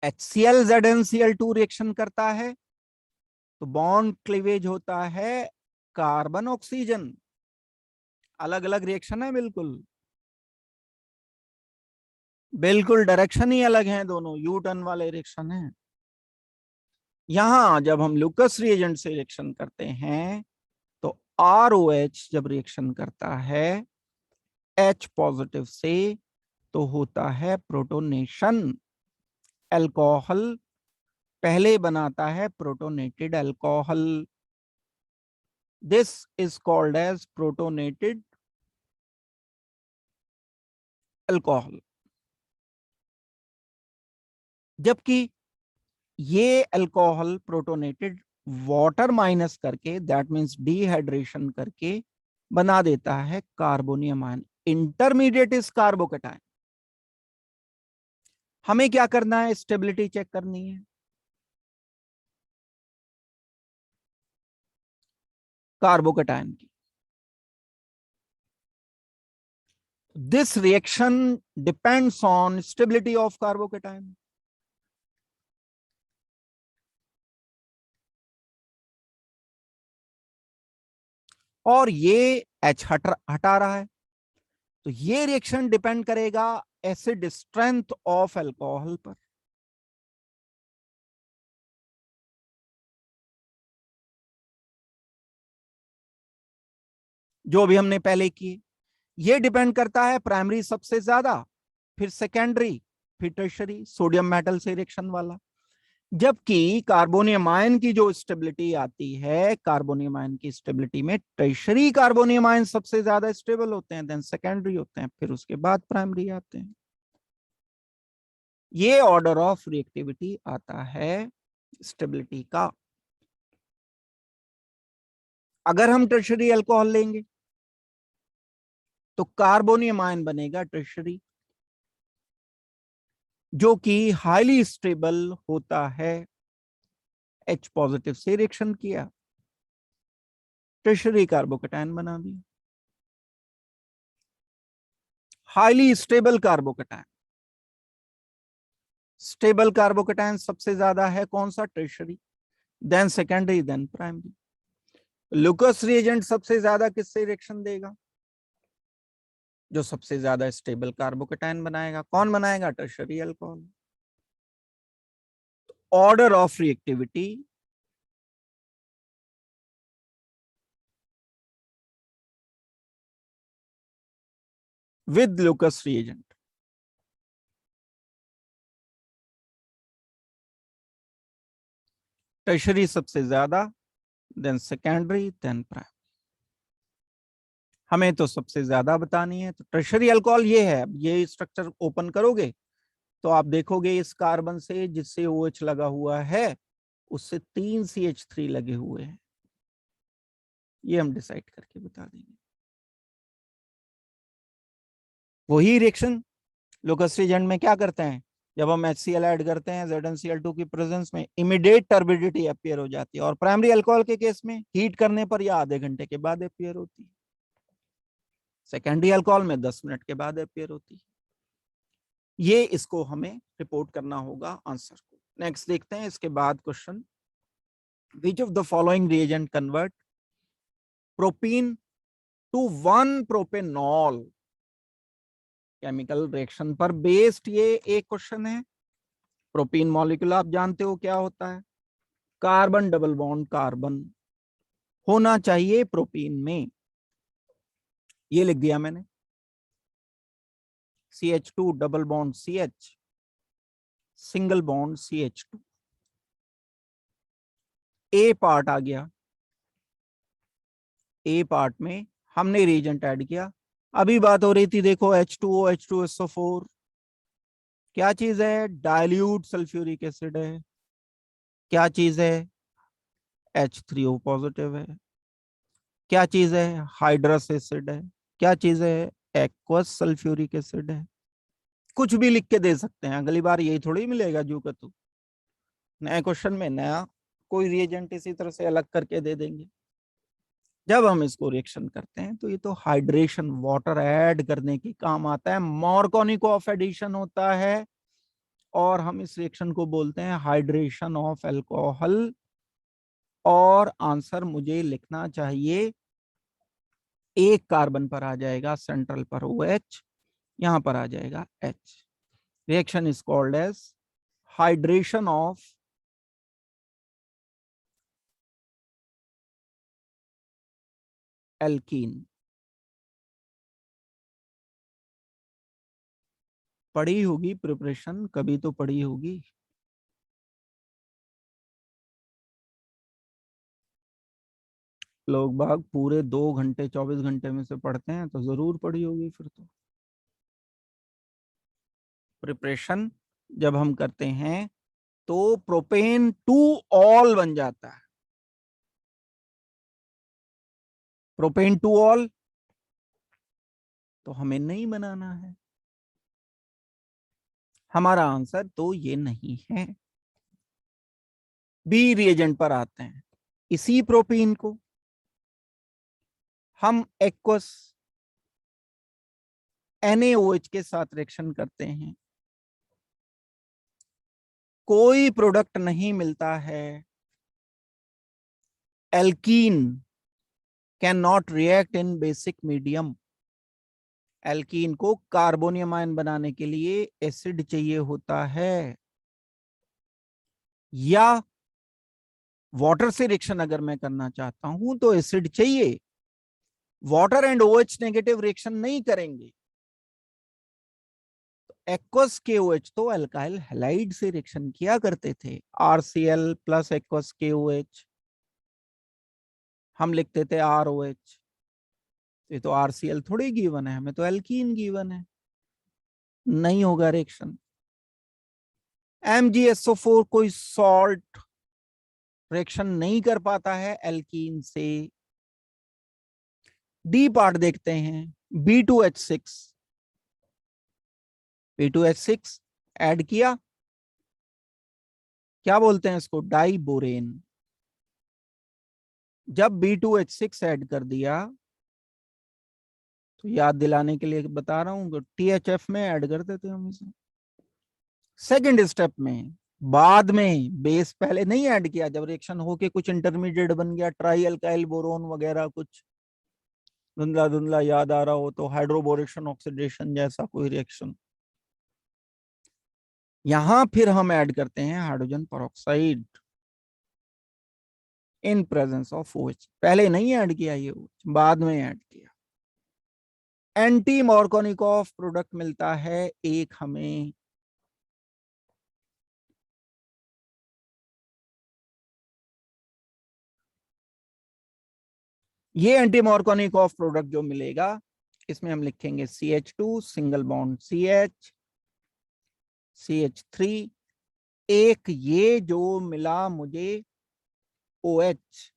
HCl ZnCl2 रिएक्शन करता है तो बॉन्ड क्लीवेज होता है कार्बन ऑक्सीजन। अलग अलग रिएक्शन है, बिल्कुल बिल्कुल डायरेक्शन ही अलग है, दोनों यू टर्न वाले रिएक्शन है। यहां जब हम लुकस रिएजेंट से रिएक्शन करते हैं तो ROH जब रिएक्शन करता है H पॉजिटिव से तो होता है प्रोटोनेशन। अल्कोहल पहले बनाता है protonated alcohol, this is called as protonated alcohol. जबकि ये अल्कोहल प्रोटोनेटेड वाटर माइनस करके, दैट मींस डिहाइड्रेशन करके बना देता है carbonium ion. Intermediate is carbocation. हमें क्या करना है? स्टेबिलिटी चेक करनी है कार्बोकेटायन की। This reaction depends on stability of carbocation. और ये H हटा रहा है तो ये रिएक्शन डिपेंड करेगा एसिड स्ट्रेंथ ऑफ अल्कोहल पर। जो भी हमने पहले किए, ये डिपेंड करता है प्राइमरी सबसे ज्यादा, फिर सेकेंडरी, फिर टर्शरी, सोडियम मेटल से रिएक्शन वाला। जबकि कार्बोनियम आयन की जो स्टेबिलिटी आती है, कार्बोनियम आयन की स्टेबिलिटी में टर्शरी कार्बोनियम आयन सबसे ज्यादा स्टेबल होते हैं, देन सेकेंडरी होते हैं, फिर उसके बाद प्राइमरी आते हैं। ये ऑर्डर ऑफ रिएक्टिविटी आता है स्टेबिलिटी का। अगर हम टर्शरी अल्कोहल लेंगे तो कार्बोनियम आयन बनेगा टर्शरी, जो कि हाईली स्टेबल होता है। H पॉजिटिव से रिएक्शन किया, टर्शरी कार्बोकेटायन बना दिया, highly stable carbocation. Stable carbocation सबसे ज्यादा है कौन सा? Tertiary, then secondary, then primary. Lucas reagent सबसे ज्यादा किससे रिएक्शन देगा? जो सबसे ज्यादा स्टेबल कार्बोकेटायन बनाएगा। कौन बनाएगा? Tertiary alcohol. Order of reactivity with Lucas reagent, tertiary सबसे ज्यादा, देन सेकेंडरी, देन प्राइमरी। हमें तो सबसे ज्यादा बतानी है, तो टर्शरी अल्कोहल ये है। ये स्ट्रक्चर ओपन करोगे तो आप देखोगे इस कार्बन से जिससे OH लगा हुआ है उससे 3 CH3 लगे हुए हैं। ये हम डिसाइड करके बता देंगे। वही रिएक्शन लुकस रिएजेंट में क्या करते हैं? जब हम HCl ऐड करते हैं ZnCl2 की प्रेजेंस में, इमीडिएट टर्बिडिटी अपीयर हो जाती है। और प्राइमरी अल्कोहल के केस में हीट करने पर या आधे घंटे के बाद अपीयर होती है। सेकेंडरी अल्कोहल में 10 मिनट के बाद अपीयर होती है। ये इसको हमें रिपोर्ट करना होगा आंसर को। नेक्स्ट देखते हैं इसके बाद question. Which of the following reagent convert propene to 1 propanol? Chemical reaction पर बेस्ड ये एक क्वेश्चन है। प्रोपीन मॉलिक्यूल आप जानते हो क्या होता है, कार्बन डबल बॉन्ड कार्बन होना चाहिए प्रोपीन में, ये लिख दिया मैंने। CH2 double bond CH, single bond CH2। ए पार्ट आ गया, ए पार्ट में हमने रिएजेंट ऐड किया। अभी बात हो रही थी देखो H2O H2SO4 क्या चीज है, डाइल्यूट सल्फ्यूरिक एसिड है। क्या चीज है, H3O पॉजिटिव है। क्या चीज है, हाइड्रस एसिड है। क्या चीज है, एक्वस सल्फ्यूरिक एसिड है। कुछ भी लिख के दे सकते हैं, अगली बार यही थोड़ी मिलेगा जू का तू। नए क्वेश्चन में नया कोई रिएजेंट इसी तरह से अलग करके दे देंगे। जब हम इसको रिएक्शन करते हैं तो ये तो हाइड्रेशन, वाटर ऐड करने के काम आता है, मार्कोनिकॉफ एडिशन होता है, और हम इस रिएक्शन को बोलते हैं हाइड्रेशन ऑफ अल्कोहल। और आंसर मुझे लिखना चाहिए, एक कार्बन पर आ जाएगा सेंट्रल पर OH, यहां पर आ जाएगा H। Reaction is called as hydration of alkene. पढ़ी होगी प्रिपरेशन, कभी तो पढ़ी होगी। लोग बाग पूरे 2 घंटे 24 घंटे में से पढ़ते हैं तो जरूर पढ़ी होगी फिर तो। प्रिपरेशन जब हम करते हैं तो प्रोपेन टू ऑल बन जाता है। प्रोपेन टू ऑल तो हमें नहीं बनाना है, हमारा आंसर तो ये नहीं है। बी रिएजेंट पर आते हैं। इसी प्रोपीन को हम एक्वस NaOH के साथ रिएक्शन करते हैं, कोई प्रोडक्ट नहीं मिलता है। Alkene can not react in basic medium. Alkene को कार्बोनियम आयन बनाने के लिए एसिड चाहिए होता है, या वाटर से रिएक्शन अगर मैं करना चाहता हूं तो एसिड चाहिए। Water and OH negative reaction नहीं करेंगे। एक्वस KOH तो अल्काइल हैलाइड से रिएक्शन किया करते थे, RCl प्लस एक्वस KOH, हम लिखते थे ROH। ये तो RCl थोड़ी गिवन है, हमें तो एल्कीन गिवन है, नहीं होगा रिएक्शन। MgSO4 कोई सॉल्ट रिएक्शन नहीं कर पाता है एल्कीन से। डी पार्ट देखते हैं, B2H6। B2H6 ऐड किया, क्या बोलते हैं इसको, डाइबोरेन। जब B2H6 ऐड कर दिया तो याद दिलाने के लिए बता रहा हूं, THF में ऐड कर देते हम इसे। सेकेंड स्टेप में, बाद में बेस पहले नहीं ऐड किया, जब रिएक्शन होके कुछ इंटरमीडिएट बन गया, ट्राई अल्काइल बोरोन वगैरह, कुछ धुंधला धुंधला याद आ रहा हो तो, हाइड्रोबोरेशन ऑक्सीडेशन जैसा कोई रिएक्शन, यहां फिर हम ऐड करते हैं hydrogen peroxide in presence of OH। पहले नहीं ऐड किया ये OH, बाद में ऐड किया। एंटी मार्कोनिकॉफ प्रोडक्ट मिलता है एक हमें, ये एंटी मार्कोनिकॉफ प्रोडक्ट जो मिलेगा इसमें हम लिखेंगे CH2 single bond CH, CH3, एक ये जो मिला मुझे OH,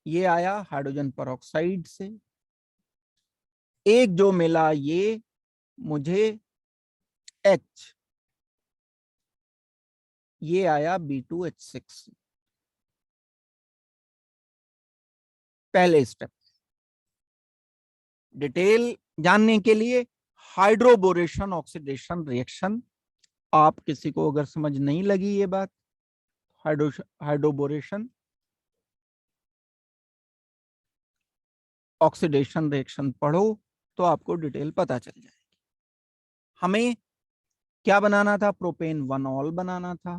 ये आया हाइड्रोजन पेरोक्साइड से। एक जो मिला ये मुझे H, ये आया B2H6। पहले स्टेप। डिटेल जानने के लिए हाइड्रोबोरेशन ऑक्सीडेशन रिएक्शन, आप किसी को अगर समझ नहीं लगी ये बात, हाइड्रोबोरेशन, ऑक्सीडेशन रिएक्शन पढ़ो तो आपको डिटेल पता चल जाएगी। हमें क्या बनाना था? प्रोपेन 1 ऑल बनाना था।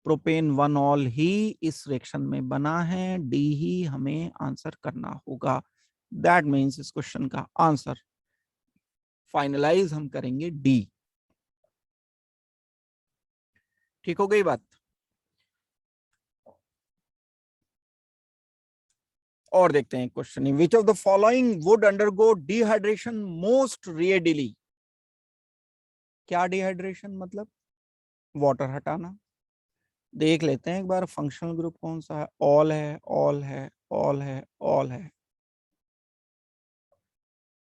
प्रोपेन 1 ऑल ही इस रिएक्शन में बना है, डी ही हमें आंसर करना होगा। दैट मीन्स इस क्वेश्चन का आंसर फाइनलाइज हम करेंगे डी। ठीक हो गई बात? और देखते हैं question. Which of the following would undergo dehydration most readily? क्या डिहाइड्रेशन मतलब? वाटर हटाना। देख लेते हैं एक बार फंक्शनल ग्रुप कौन सा है। ऑल है, ऑल है, ऑल है, ऑल है,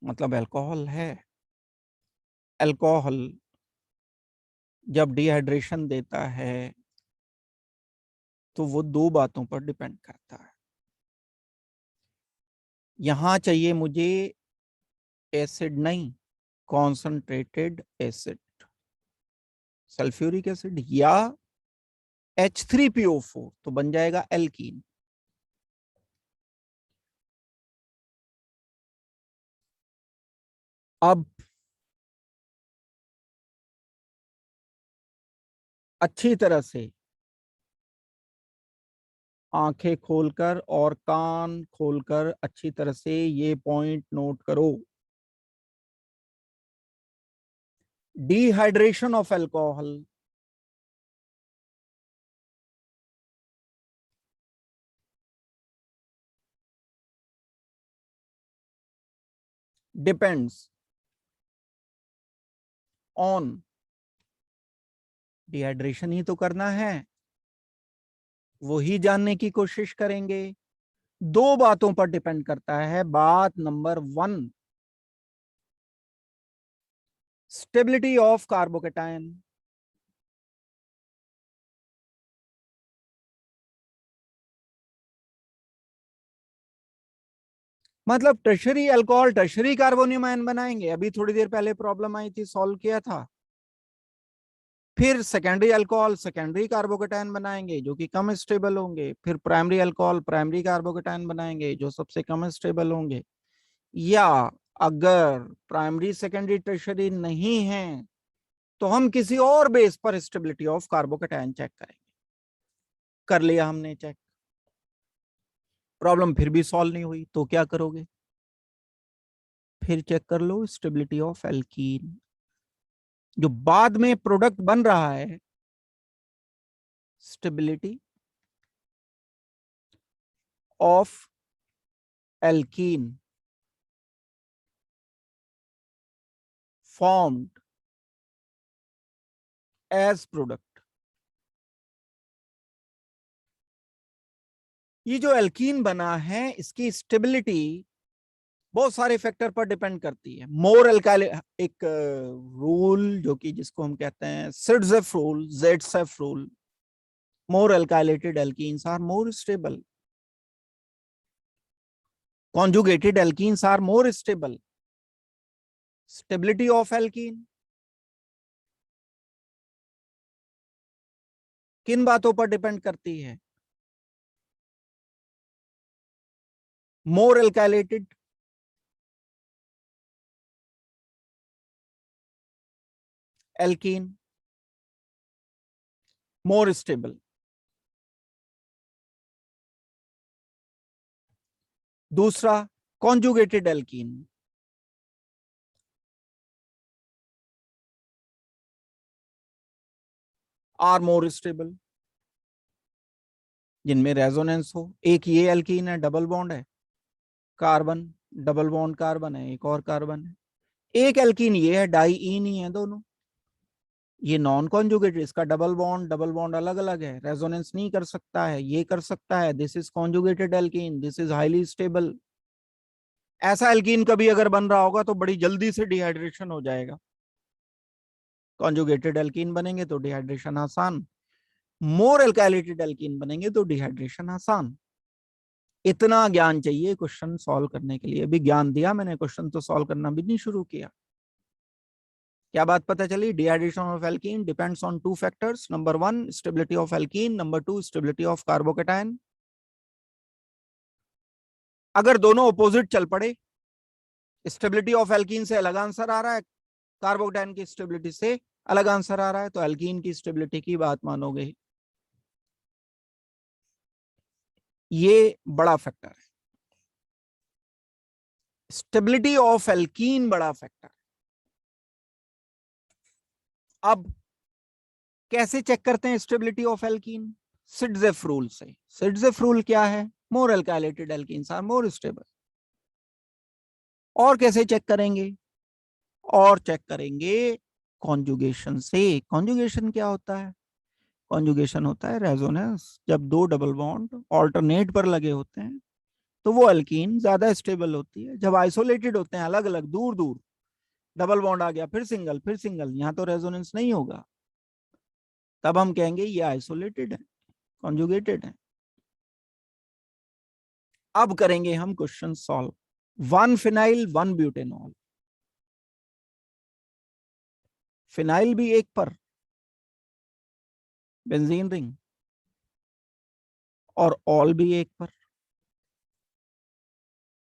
मतलब अल्कोहल है। अल्कोहल जब डिहाइड्रेशन देता है तो वो दो बातों पर डिपेंड करता है। यहां चाहिए मुझे एसिड नहीं, कॉन्संट्रेटेड एसिड, सल्फ्यूरिक एसिड या H3PO4 तो बन जाएगा एल्कीन। अब अच्छी तरह से आंखें खोलकर और कान खोलकर अच्छी तरह से ये पॉइंट नोट करो। Dehydration of alcohol depends on, dehydration ही तो करना है, वही जानने की कोशिश करेंगे। दो बातों पर डिपेंड करता है। बात नंबर 1, स्टेबिलिटी ऑफ कार्बोकेटायन, मतलब tertiary alcohol tertiary carbonium ion बनाएंगे। अभी थोड़ी देर पहले प्रॉब्लम आई थी, सॉल्व किया था। फिर सेकेंडरी अल्कोहल सेकेंडरी कार्बोकेटायन बनाएंगे जो कि कम स्टेबल होंगे। फिर प्राइमरी अल्कोहल प्राइमरी कार्बोकेटायन बनाएंगे जो सबसे कम स्टेबल होंगे। या अगर प्राइमरी सेकेंडरी टर्शरी नहीं है तो हम किसी और बेस पर स्टेबिलिटी ऑफ कार्बोकेटायन चेक करेंगे। कर लिया हमने चेक, प्रॉब्लम फिर भी सॉल्व नहीं हुई तो क्या करोगे? फिर चेक कर लो स्टेबिलिटी ऑफ एल्कीन, जो बाद में प्रोडक्ट बन रहा है। Stability of alkene formed as product. ये जो एल्कीन बना है इसकी स्टेबिलिटी बहुत सारे फैक्टर पर डिपेंड करती है। मोर एल्काइल, एक रूल जो कि जिसको हम कहते हैं Saytzeff rule, Saytzeff rule, more alkylated alkenes are more stable, conjugated alkenes are more stable. Stability of alkene किन बातों पर डिपेंड करती है? More alkylated alkene more stable. दूसरा, conjugated alkene are more stable, जिनमें रेजोनेंस हो। एक ये एल्कीन है, डबल बॉन्ड है, कार्बन डबल बॉन्ड कार्बन है, एक और कार्बन है। एक एल्कीन ये है, डाईईन ही है दोनों। ये नॉन कॉन्जुगेटेड, इसका डबल बॉन्ड अलग अलग है, रेजोनेंस नहीं कर सकता है, ये कर सकता है। This is conjugated alkene, this is highly stable. ऐसा एल्कीन कभी अगर बन रहा होगा तो बड़ी जल्दी से डिहाइड्रेशन हो जाएगा। कॉन्जुगेटेड एल्कीन बनेंगे तो डिहाइड्रेशन आसान, मोर एल्काइलेटेड एल्कीन बनेंगे तो डिहाइड्रेशन आसान। इतना ज्ञान चाहिए क्वेश्चन सॉल्व करने के लिए। अभी ज्ञान दिया मैंने, क्वेश्चन तो सॉल्व करना भी नहीं शुरू किया। क्या बात पता चली? Dehydration of alkene depends on two factors, number 1 stability of alkene, number 2 stability of carbocation. अगर दोनों अपोजिट चल पड़े, स्टेबिलिटी ऑफ एल्कीन से अलग आंसर आ रहा है, कार्बोकेटायन की स्टेबिलिटी से अलग आंसर आ रहा है, तो एल्कीन की स्टेबिलिटी की बात मानोगे। ये बड़ा फैक्टर है, स्टेबिलिटी ऑफ एल्कीन बड़ा फैक्टर। अब कैसे चेक करते हैं स्टेबिलिटी ऑफ एल्कीन? सिडजेफ रूल से। सिडजेफ रूल क्या है? More alkylated alkenes are more stable. और कैसे चेक करेंगे? और चेक करेंगे कॉन्जुगेशन से। कॉन्जुगेशन क्या होता है? कॉन्जुगेशन होता है रेजोनेंस। जब दो डबल बॉन्ड ऑल्टरनेट पर लगे होते हैं तो वो अल्कीन ज्यादा स्टेबल होती है। जब आइसोलेटेड होते हैं, अलग अलग दूर दूर, डबल बॉन्ड आ गया, फिर सिंगल, यहां तो रेजोनेंस नहीं होगा, तब हम कहेंगे ये आइसोलेटेड है, कॉन्जुगेटेड है। अब करेंगे हम question solve. 1 phenyl 1 butanol, phenyl भी एक पर, बेंजीन रिंग, और ऑल भी एक पर।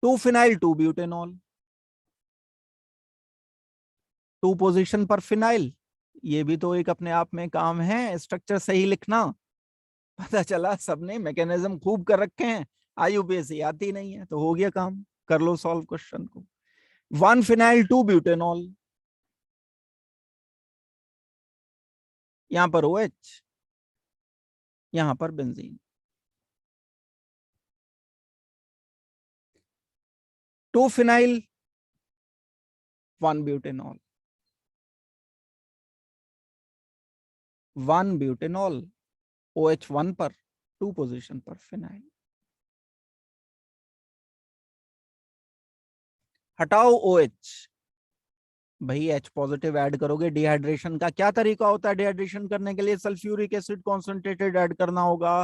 2 फिनाइल 2 ब्यूटेनॉल, 2 पोजीशन पर फिनाइल। ये भी तो एक अपने आप में काम है, स्ट्रक्चर सही लिखना। पता चला सबने मैकेनिज्म खूब कर रखे हैं, आईयूपीएससी आती नहीं है, तो हो गया काम। कर लो सॉल्व क्वेश्चन को। 1 फिनाइल 2 ब्यूटेनॉल, यहां पर OH, यहां पर benzene. 2 phenyl 1 butanol, 1 butanol, OH1 पर, 2 पोजीशन पर फिनाइल। हटाओ OH, भाई H पॉजिटिव ऐड करोगे। डिहाइड्रेशन का क्या तरीका होता है? डिहाइड्रेशन करने के लिए सल्फ्यूरिक एसिड कॉन्सेंट्रेटेड ऐड करना होगा,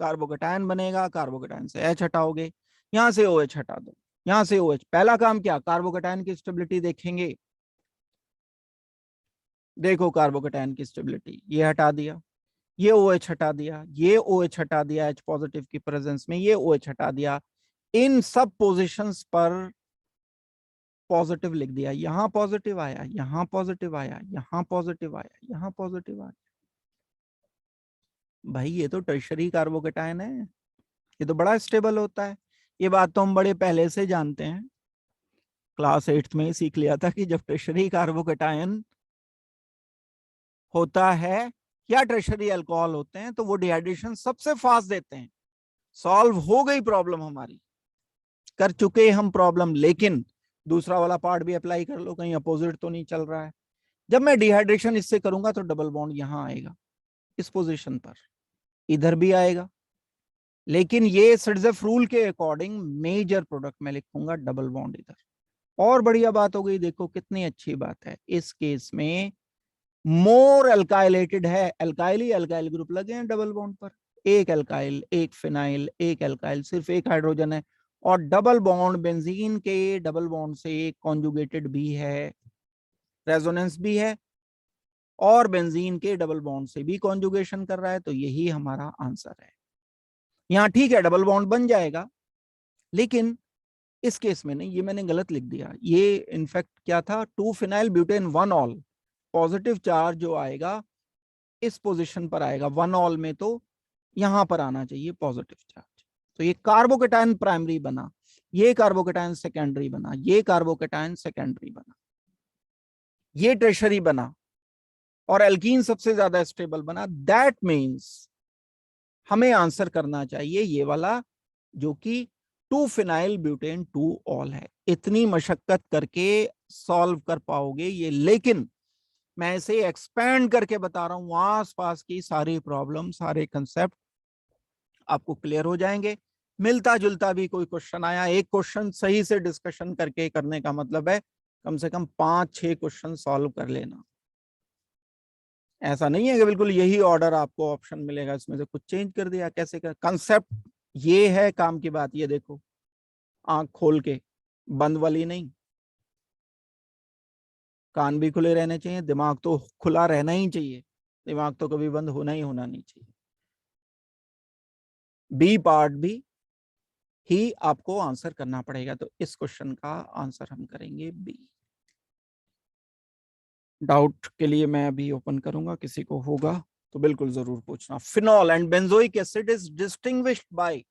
कार्बोकेटायन बनेगा, कार्बोकेटायन से H हटाओगे, यहां से OH हटा दो, यहां से OH। पहला काम क्या? कार्बोकेटायन की स्टेबिलिटी देखेंगे। देखो कार्बोकेटायन की स्टेबिलिटी, ये हटा दिया, ये OH हटा दिया, ये OH हटा दिया, H पॉजिटिव की प्रेजेंस में ये OH हटा दिया। इन सब पोजीशंस पर पॉजिटिव लिख दिया। यहां पॉजिटिव आया, यहां पॉजिटिव आया, यहां पॉजिटिव आया, यहां पॉजिटिव आया। भाई ये तो टर्शरी कार्बोकेटायन है, ये तो बड़ा स्टेबल होता है। ये बात तो हम बड़े पहले से जानते हैं, क्लास 8th में ही सीख लिया था कि जब टर्शरी कार्बोकेटायन होता है या टर्शरी अल्कोहल होते हैं तो वो डिहाइड्रेशन सबसे फास्ट देते हैं। सॉल्व हो गई प्रॉब्लम हमारी, कर चुके हम प्रॉब्लम। लेकिन दूसरा वाला पार्ट भी अप्लाई कर लो, कहीं अपोजिट तो नहीं चल रहा है। जब मैं डिहाइड्रेशन इससे करूंगा तो डबल बॉन्ड यहां आएगा, इस पोजीशन पर, इधर भी आएगा। लेकिन ये सिडजेफ रूल के अकॉर्डिंग मेजर प्रोडक्ट में लिखूंगा डबल बॉन्ड इधर। और बढ़िया बात हो गई, देखो कितनी अच्छी बात है। इस केस में मोर अल्काइलेटेड है, अल्काइल ही अल्काइल ग्रुप लगे हैं डबल बॉन्ड पर। एक अल्काइल, एक फिनाइल, एक अल्काइल, सिर्फ एक हाइड्रोजन है। और डबल बॉन्ड बेंजीन के डबल बॉन्ड से कॉन्जुगेटेड भी है, रेजोनेंस भी है, और बेंजीन के डबल बॉन्ड से भी कॉन्जुगेशन कर रहा है। तो यही हमारा आंसर है। यहाँ ठीक है डबल बॉन्ड बन जाएगा, लेकिन इस केस में नहीं, ये मैंने गलत लिख दिया। ये इनफैक्ट क्या था? 2 phenyl butane 1 all, positive charge जो आएगा इस पोजीशन पर आएगा 1 ऑल में, तो यहां पर आना चाहिए पॉजिटिव चार्ज। तो ये कार्बोकेटायन प्राइमरी बना, ये कार्बोकेटायन सेकेंडरी बना, ये कार्बोकेटायन सेकेंडरी बना, ये टर्शरी बना, और एल्कीन सबसे ज्यादा स्टेबल बना। दैट मीन्स हमें आंसर करना चाहिए ये वाला, जो कि 2 फिनाइल ब्यूटेन 2 ऑल है। इतनी मशक्कत करके सॉल्व कर पाओगे ये, लेकिन मैं इसे एक्सपेंड करके बता रहा हूं, आसपास की सारी प्रॉब्लम, सारे कंसेप्ट आपको क्लियर हो जाएंगे। मिलता जुलता भी कोई क्वेश्चन आया, एक क्वेश्चन सही से डिस्कशन करके करने का मतलब है कम से कम 5-6 क्वेश्चन सॉल्व कर लेना। ऐसा नहीं है कि बिल्कुल यही ऑर्डर आपको ऑप्शन मिलेगा, इसमें से कुछ चेंज कर दिया, कैसे कर। कंसेप्ट ये है काम की बात। ये देखो आंख खोल के, बंद वाली नहीं। कान भी खुले रहने चाहिए, दिमाग तो खुला रहना ही चाहिए, दिमाग तो कभी बंद होना नहीं चाहिए। बी पार्ट भी ही आपको आंसर करना पड़ेगा, तो इस क्वेश्चन का आंसर हम करेंगे बी। डाउट के लिए मैं अभी ओपन करूंगा, किसी को होगा तो बिल्कुल जरूर पूछना। Phenol and benzoic acid is distinguished bye,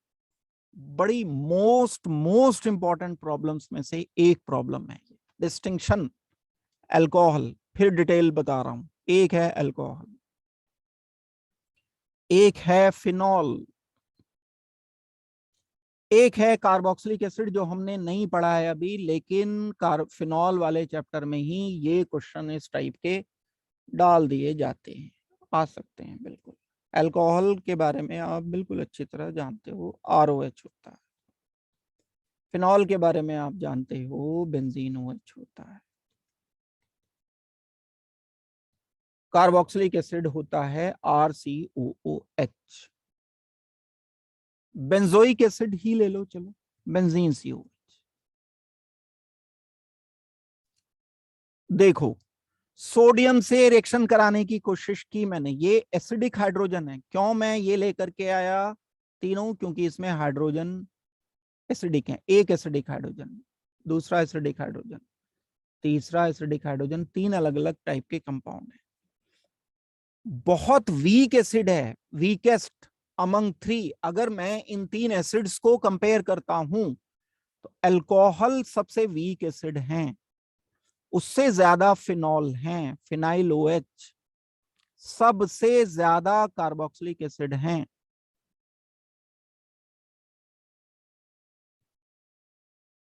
बड़ी मोस्ट इंपॉर्टेंट प्रॉब्लम्स में से एक प्रॉब्लम है डिस्टिंक्शन। अल्कोहल, फिर डिटेल बता रहा हूं, एक है अल्कोहल, एक है फिनॉल, एक है कार्बोक्सिलिक एसिड जो हमने नहीं पढ़ा है अभी, लेकिन फिनॉल वाले चैप्टर में ही ये क्वेश्चन इस टाइप के डाल दिए जाते हैं, आ सकते हैं बिल्कुल। अल्कोहल के बारे में आप बिल्कुल अच्छी तरह जानते हो, ROH होता है। फिनॉल के बारे में आप जानते हो, बेंजीन OH होता है। कार्बोक्सिलिक एसिड होता है RCOOH। बेंजोइक एसिड ही ले लो, चलो बेंजीन COH। देखो, सोडियम से रिएक्शन कराने की कोशिश की मैंने, ये एसिडिक हाइड्रोजन है। क्यों मैं ये लेकर के आया तीनों? क्योंकि इसमें हाइड्रोजन एसिडिक है, एक एसिडिक हाइड्रोजन, दूसरा एसिडिक हाइड्रोजन, तीसरा एसिडिक हाइड्रोजन, तीन अलग अलग टाइप के कंपाउंड है। बहुत वीक एसिड है, वीकेस्ट अमंग थ्री। अगर मैं इन तीन एसिड्स को कंपेयर करता हूं तो अल्कोहल सबसे वीक एसिड हैं, उससे ज्यादा फिनॉल हैं, फिनाइल OH सबसे ज्यादा कार्बोक्सिलिक एसिड हैं।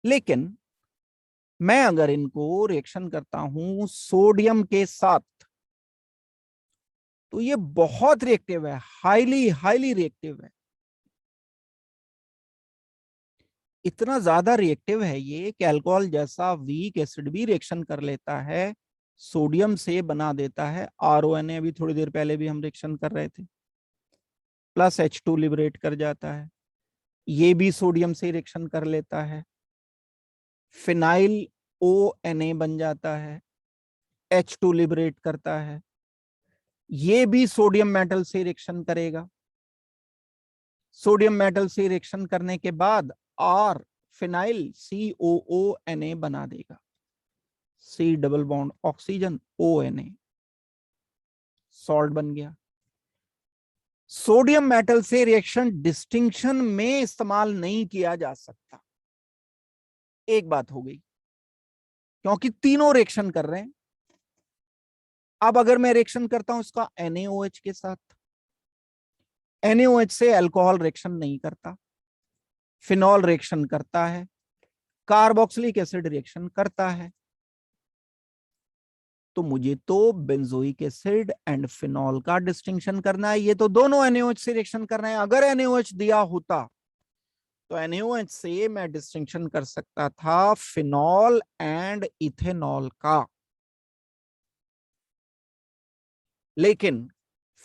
लेकिन मैं अगर इनको रिएक्शन करता हूं सोडियम के साथ तो ये बहुत रिएक्टिव है, हाईली रिएक्टिव है। इतना ज्यादा रिएक्टिव है ये कि अल्कोहल जैसा वीक एसिड भी रिएक्शन कर लेता है, सोडियम से बना देता है RONA। अभी थोड़ी देर पहले भी हम रिएक्शन कर रहे थे, प्लस H2 लिबरेट कर जाता है, ये भी सोडियम से रिएक्शन कर लेता है, फिनाइल ONA बन जाता है, H2 लिबरेट करता है, ये भी सोडियम मेटल से रिएक्शन करेगा। सोडियम मेटल से रिएक्शन करने के बाद R फिनाइल COONA बना देगा, C double bond oxygen ONA, salt बन गया। सोडियम मेटल से रिएक्शन डिस्टिंक्शन में इस्तेमाल नहीं किया जा सकता, एक बात हो गई, क्योंकि तीनों रिएक्शन कर रहे हैं। अब अगर मैं रिएक्शन करता हूं इसका NaOH के साथ, NaOH से अल्कोहल रिएक्शन नहीं करता, फिनॉल रिएक्शन करता है, कार्बोक्सिलिक एसिड रिएक्शन करता है, तो मुझे तो बेंजोइक एसिड एंड फिनॉल का डिस्टिंक्शन करना है। ये तो दोनों NaOH से रिएक्शन कर रहे हैं। अगर NaOH दिया होता तो NaOH से मैं डिस्टिंक्शन कर सकता था फिनॉल एंड इथेनॉल का, लेकिन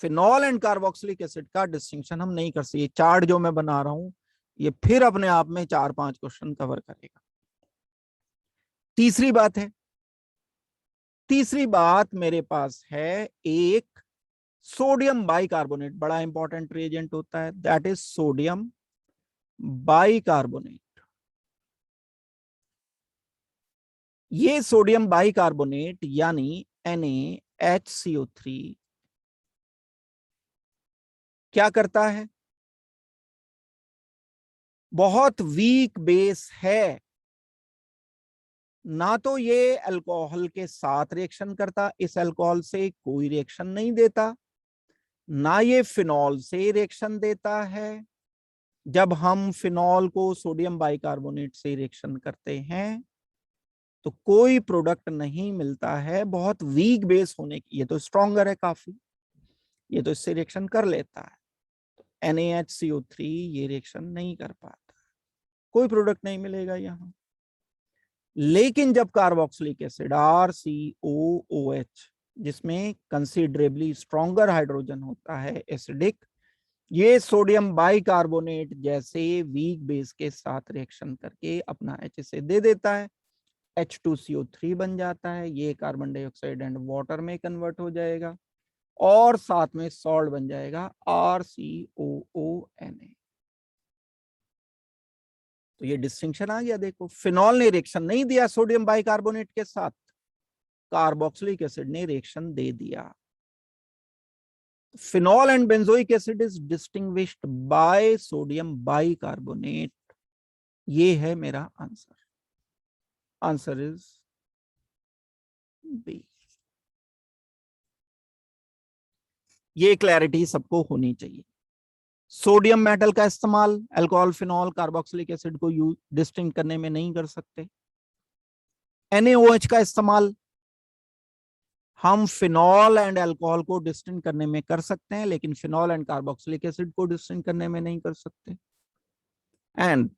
फिनॉल एंड कार्बोक्सिलिक एसिड का डिस्टिंक्शन हम नहीं कर सकते। चार्ट जो मैं बना रहा हूं ये फिर अपने आप में 4-5 क्वेश्चन कवर करेगा। तीसरी बात मेरे पास है, एक सोडियम बाइकार्बोनेट, बड़ा इंपॉर्टेंट रिएजेंट होता है, दैट इज सोडियम बाइकार्बोनेट। ये सोडियम बाइकार्बोनेट यानी NaHCO3 क्या करता है? बहुत वीक बेस है, ना तो ये अल्कोहल के साथ रिएक्शन करता, इस अल्कोहल से कोई रिएक्शन नहीं देता, ना ये फिनॉल से रिएक्शन देता है। जब हम फिनॉल को सोडियम बाइकार्बोनेट से रिएक्शन करते हैं तो कोई प्रोडक्ट नहीं मिलता है, बहुत वीक बेस होने की। ये तो स्ट्रॉन्गर है काफी, ये तो इससे रिएक्शन कर लेता है। तो NaHCO3 ये रिएक्शन नहीं कर पाता, कोई प्रोडक्ट नहीं मिलेगा यहां। लेकिन जब कार्बोक्सिलिक एसिड RCOOH, जिसमें कंसिडरेबली स्ट्रॉन्गर हाइड्रोजन होता है एसिडिक, ये सोडियम बाइकार्बोनेट जैसे वीक बेस के साथ रिएक्शन करके अपना H से दे देता है, H2CO3 बन जाता है, ये कार्बन डाइऑक्साइड एंड वाटर में कन्वर्ट हो जाएगा और साथ में सॉल्ट बन जाएगा RCOONA। तो ये डिस्टिंक्शन आ गया। देखो, फिनॉल ने रिएक्शन नहीं दिया सोडियम बाइकार्बोनेट के साथ, कार्बोक्सिलिक एसिड ने रिएक्शन दे दिया। Phenol and benzoic acid is distinguished by sodium bicarbonate. ये है मेरा आंसर। Answer is B. ये क्लैरिटी सबको होनी चाहिए। सोडियम मेटल का इस्तेमाल अल्कोहल, फिनॉल, कार्बोक्सिलिक एसिड को डिस्टिंक्ट करने में नहीं कर सकते। NaOH का इस्तेमाल हम फिनॉल एंड अल्कोहल को डिस्टिंक्ट करने में कर सकते हैं, लेकिन फिनॉल एंड कार्बोक्सिलिक एसिड को डिस्टिंक्ट करने में नहीं कर सकते। एंड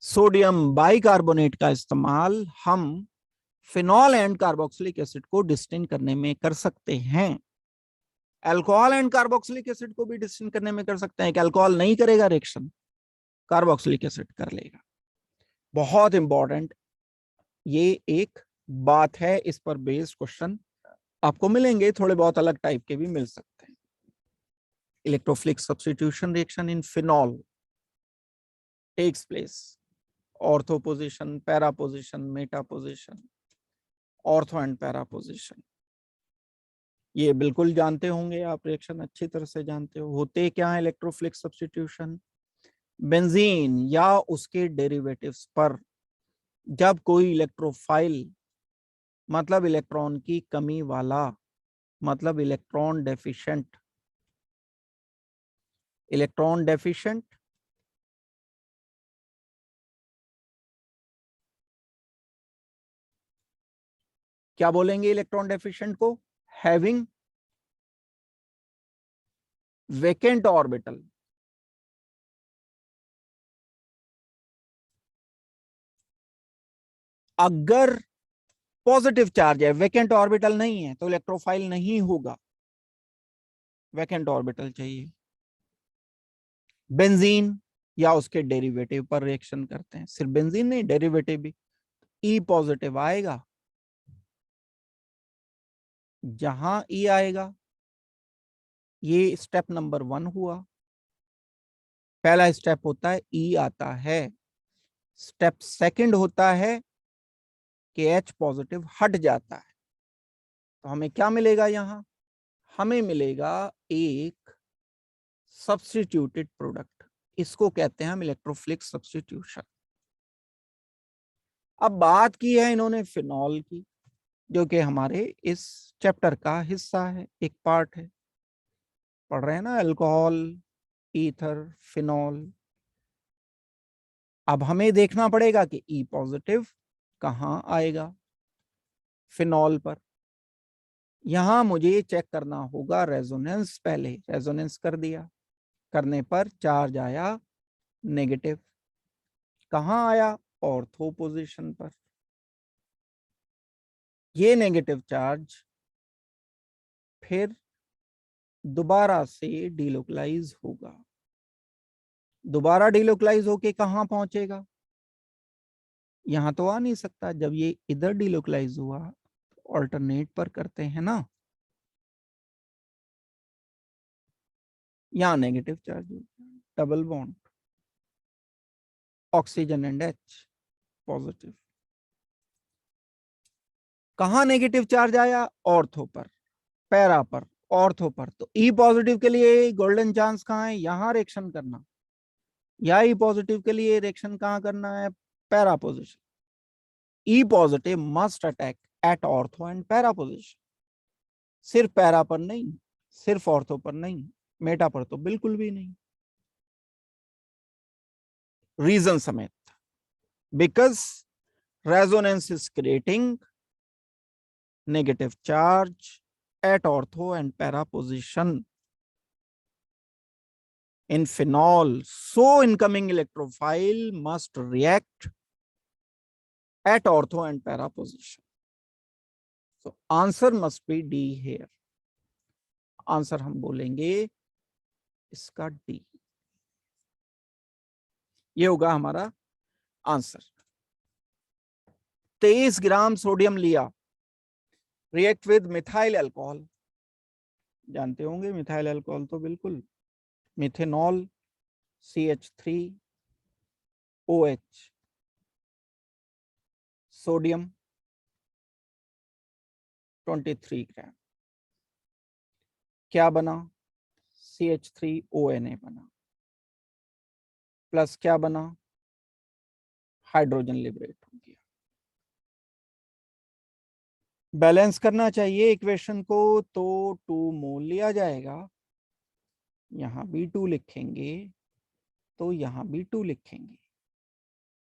सोडियम बाइकार्बोनेट का इस्तेमाल हम फिनॉल एंड कार्बोक्सिलिक एसिड को डिस्टिंक्ट करने में कर सकते हैं। अल्कोहल एंड कार्बोक्सिलिक एसिड को भी डिस्टिंक्ट करने में कर सकते हैं कि अल्कोहल नहीं करेगा रिएक्शन, कार्बोक्सिलिक एसिड कर लेगा। बहुत इंपॉर्टेंट ये एक बात है, इस पर बेस्ड क्वेश्चन आपको मिलेंगे, थोड़े बहुत अलग टाइप के भी मिल सकते हैं। Electrophilic substitution reaction in phenol takes place ortho position, para position, meta position, ortho and para position. ये बिल्कुल जानते होंगे आप, रिएक्शन अच्छी तरह से जानते हो। होते क्या है इलेक्ट्रोफिलिक सब्स्टिट्यूशन? बेंजीन या उसके डेरिवेटिव्स पर जब कोई इलेक्ट्रोफाइल, मतलब इलेक्ट्रॉन की कमी वाला, मतलब इलेक्ट्रॉन डेफिशिएंट, इलेक्ट्रॉन डेफिशिएंट क्या बोलेंगे इलेक्ट्रॉन डेफिशिएंट को? Having vacant orbital. अगर पॉजिटिव चार्ज है, वेकेंट ऑर्बिटल नहीं है, तो इलेक्ट्रोफाइल नहीं होगा, वेकेंट ऑर्बिटल चाहिए। बेंजीन या उसके डेरिवेटिव पर रिएक्शन करते हैं, सिर्फ बेंजीन नहीं, डेरिवेटिव भी। ई पॉजिटिव आएगा, जहां ई आएगा, ये स्टेप नंबर 1 हुआ। पहला स्टेप होता है ई आता है, स्टेप सेकंड होता है कि H पॉजिटिव हट जाता है। तो हमें क्या मिलेगा यहां? हमें मिलेगा एक सब्स्टिट्यूटेड प्रोडक्ट, इसको कहते हैं हम इलेक्ट्रोफिलिक सब्स्टिट्यूशन। अब बात की है इन्होंने फिनॉल की, जो कि हमारे इस चैप्टर का हिस्सा है, एक पार्ट है। पढ़ रहे हैं ना, अल्कोहल, ईथर, फिनॉल। अब हमें देखना पड़ेगा कि ई पॉजिटिव कहाँ आएगा फिनॉल पर। यहां मुझे चेक करना होगा रेजोनेंस। पहले रेजोनेंस कर दिया, करने पर चार्ज आया नेगेटिव। कहाँ आया? ऑर्थो पोजीशन पर। ये नेगेटिव चार्ज फिर दोबारा से डिलोकलाइज होगा। दोबारा डिलोकलाइज होके कहाँ पहुंचेगा? यहां तो आ नहीं सकता, जब ये इधर डिलोकलाइज हुआ, ऑल्टरनेट पर करते हैं ना, यहां नेगेटिव चार्ज हो गया, double bond, oxygen and H positive. कहां नेगेटिव चार्ज आया? ऑर्थो पर, पैरा पर, ऑर्थो पर। तो ई पॉजिटिव के लिए गोल्डन चांस कहाँ है? यहां रिएक्शन करना। या ई पॉजिटिव के लिए रिएक्शन कहां करना है? Para position. E positive must attack at ortho and para position. सिर्फ पैरा पर नहीं, सिर्फ ऑर्थो पर नहीं, मेटा पर तो बिल्कुल भी नहीं। रीजन समेत, because resonance is creating negative charge at ortho and para position in phenol, so incoming electrophile must react at ortho and para position. So answer must be D here. Answer हम बोलेंगे इसका D। ये होगा हमारा answer. 23 gram sodium लिया, react with methyl alcohol, जानते होंगे methyl alcohol तो बिल्कुल, मिथेनॉल CH3OH, सोडियम 23 ग्राम, क्या बना, CH3ONA बना, प्लस क्या बना, हाइड्रोजन लिबरेट हो गया। बैलेंस करना चाहिए इक्वेशन को, तो 2 मोल लिया जाएगा, यहां B2 लिखेंगे, तो यहां B2 लिखेंगे,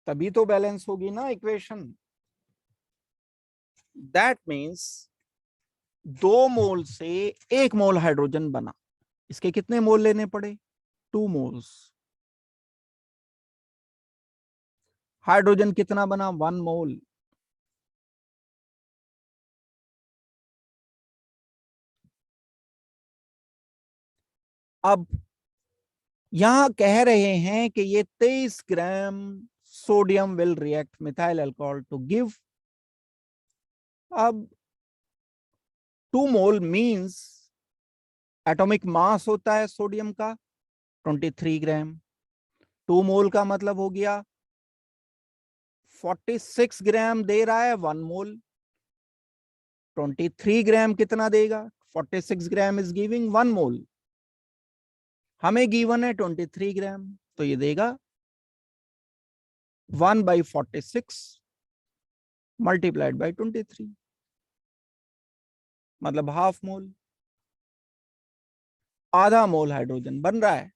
तभी तो बैलेंस होगी ना इक्वेशन। दैट मीन्स 2 मोल से 1 मोल हाइड्रोजन बना, इसके कितने मोल लेने पड़े, 2 मोल्स। हाइड्रोजन कितना बना, 1 मोल। अब यहां कह रहे हैं कि ये 23 gram sodium will react methyl alcohol to give, अब 2 मोल मींस एटॉमिक मास होता है सोडियम का 23 ग्राम, 2 मोल का मतलब हो गया 46 ग्राम दे रहा है 1 मोल, 23 ग्राम कितना देगा, 46 ग्राम इज गिविंग 1 मोल, हमें गिवन है 23 ग्राम, तो ये देगा 1/46 मल्टीप्लाइड बाई 23, मतलब हाफ मोल, आधा मोल हाइड्रोजन बन रहा है,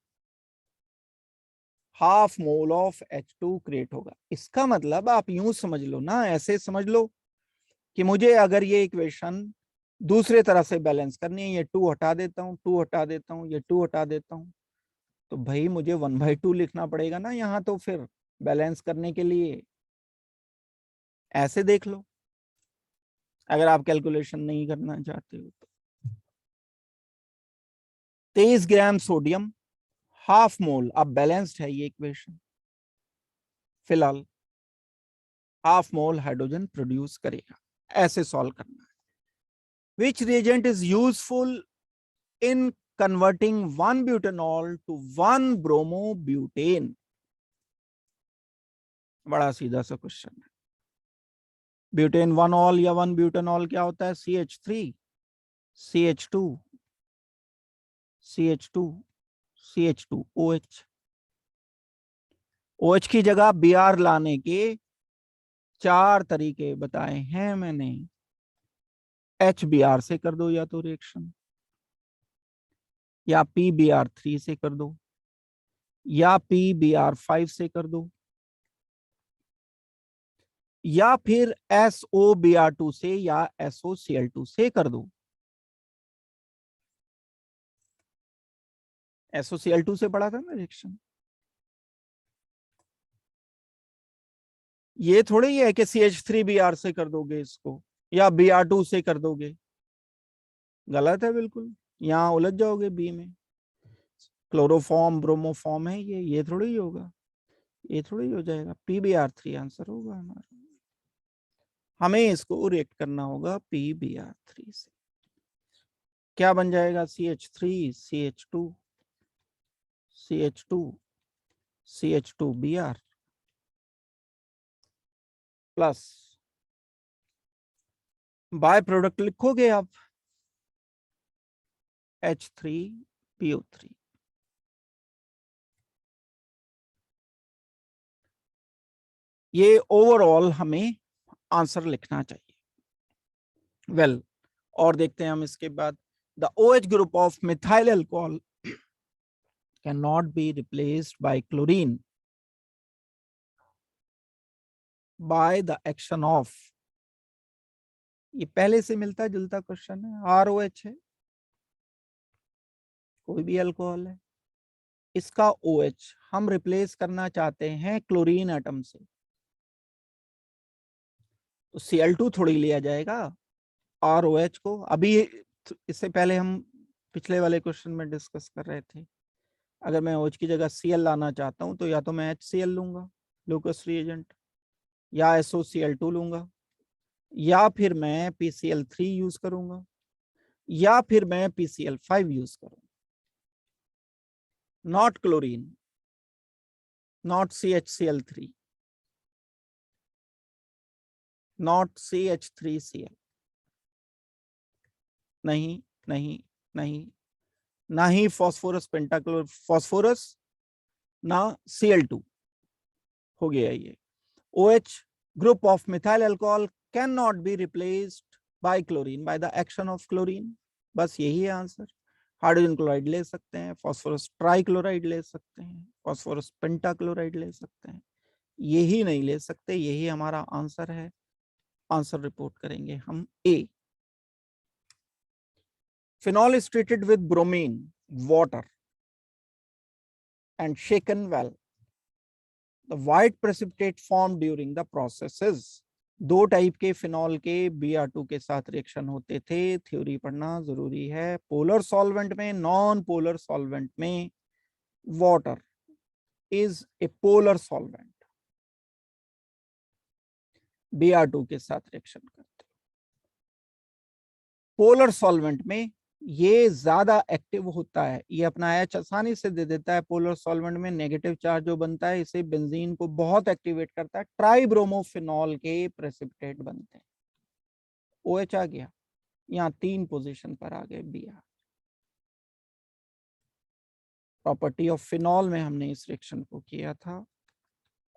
half mole of H2 create होगा। इसका मतलब आप यूं समझ लो ना, ऐसे समझ लो कि मुझे अगर ये इक्वेशन दूसरे तरह से बैलेंस करनी है, ये 2 हटा देता हूं, 2 हटा देता हूं, ये 2 हटा देता हूं, तो भाई मुझे 1/2 लिखना पड़ेगा ना यहाँ, तो फिर बैलेंस करने के लिए ऐसे देख लो, अगर आप कैलकुलेशन नहीं करना चाहते हो तो। 23 ग्राम सोडियम, हाफ मोल, अब बैलेंस्ड है ये इक्वेशन, फिलहाल हाफ मोल हाइड्रोजन प्रोड्यूस करेगा, ऐसे सॉल्व करना है। Which reagent is useful in converting 1 butanol to 1 bromobutane, बड़ा सीधा सा क्वेश्चन है। ब्यूटेन 1 ऑल या 1 ब्यूटेनॉल क्या होता है, CH3 CH2 CH2 CH2 OH, OH की जगह Br लाने के 4 तरीके बताए हैं मैंने, HBr से कर दो या तो रिएक्शन, या PBr3 से कर दो, या PBr5 से कर दो, या फिर SOBr2 से या SOCl2 से कर दो। SOCl2 से पढ़ा था ना रिएक्शन, ये थोड़ी ही है कि CH3Br से कर दोगे इसको या Br2 से कर दोगे, गलत है बिल्कुल, यहां उलझ जाओगे बी में, क्लोरोफॉर्म ब्रोमोफॉर्म है ये थोड़ी ही होगा, ये थोड़ी हो जाएगा, PBr3 आंसर होगा हमारा, हमें इसको रिएक्ट करना होगा PBr3 से, क्या बन जाएगा, CH3 CH2 CH2 CH2Br plus by product लिखोगे आप H3PO3, ये ओवरऑल हमें आंसर लिखना चाहिए। वेल और देखते हैं हम इसके बाद, the OH group of methyl alcohol can not be replaced by chlorine by the action of, ये पहले से मिलता जुलता क्वेश्चन है, ROH है, कोई भी अल्कोहल है, इसका OH हम रिप्लेस करना चाहते हैं क्लोरीन एटम से, तो Cl2 थोड़ी लिया जाएगा ROH को, अभी इससे पहले हम पिछले वाले क्वेश्चन में डिस्कस कर रहे थे, अगर मैं OH की जगह Cl लाना चाहता हूं तो या तो मैं HCl लूंगा लूकोस रिएजेंट, या SOCl2 लूंगा, या फिर मैं PCl3 यूज करूंगा, या फिर मैं PCl5 यूज करूंगा। Not chlorine, not CHCl3, not CH3Cl, नहीं नहीं नहीं, ना ही फॉस्फोरस पेंटाक्लोर फॉस्फोरस, ना Cl2। हो गया ये। OH group of methyl alcohol cannot be replaced by chlorine by the action of chlorine। बस यही है आंसर। हाइड्रोजन क्लोराइड ले सकते हैं, फास्फोरस ट्राइक्लोराइड ले सकते हैं, फास्फोरस पेंटाक्लोराइड ले सकते हैं, यही नहीं ले सकते। यही हमारा आंसर है। आंसर रिपोर्ट करेंगे हम A. Phenol is treated with bromine water and shaken well, the white precipitate formed during the processes। दो टाइप के फिनॉल के Br2 के साथ रिएक्शन होते थे, थ्योरी पढ़ना जरूरी है। पोलर सॉल्वेंट में, नॉन पोलर सॉल्वेंट में water is a polar solvent, Br2 के साथ रिएक्शन करते। पोलर सॉल्वेंट में ये ज्यादा एक्टिव होता है, ये अपना H आसानी से दे देता है। पोलर सॉल्वेंट में नेगेटिव चार्ज जो बनता है, इसे बेंजीन को बहुत एक्टिवेट करता है, ट्राइब्रोमोफिनॉल के प्रेसिपिटेट बनते हैं। OH आ गया, यहाँ 3 पोजीशन पर आ गए Br। प्रॉपर्टी ऑफ फिनॉल में हमने इस रिएक्शन को किया था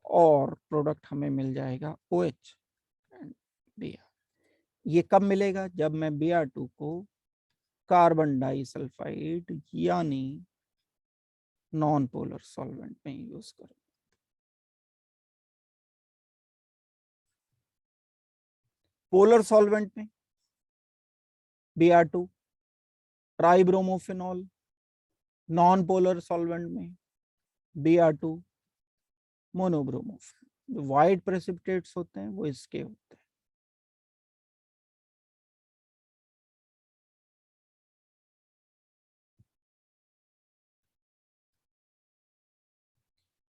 और प्रोडक्ट हमें मिल जाएगा OH एंड Br। ये कब मिलेगा? जब मैं Br2 को कार्बन डाइसल्फाइड यानी नॉन पोलर सॉल्वेंट में यूज करूं। पोलर सॉल्वेंट में Br2 tribromophenol, non polar solvent में Br2 मोनोब्रोमोफिनॉल। जो व्हाइट प्रेसिपिटेट्स होते हैं वो इसके होते हैं।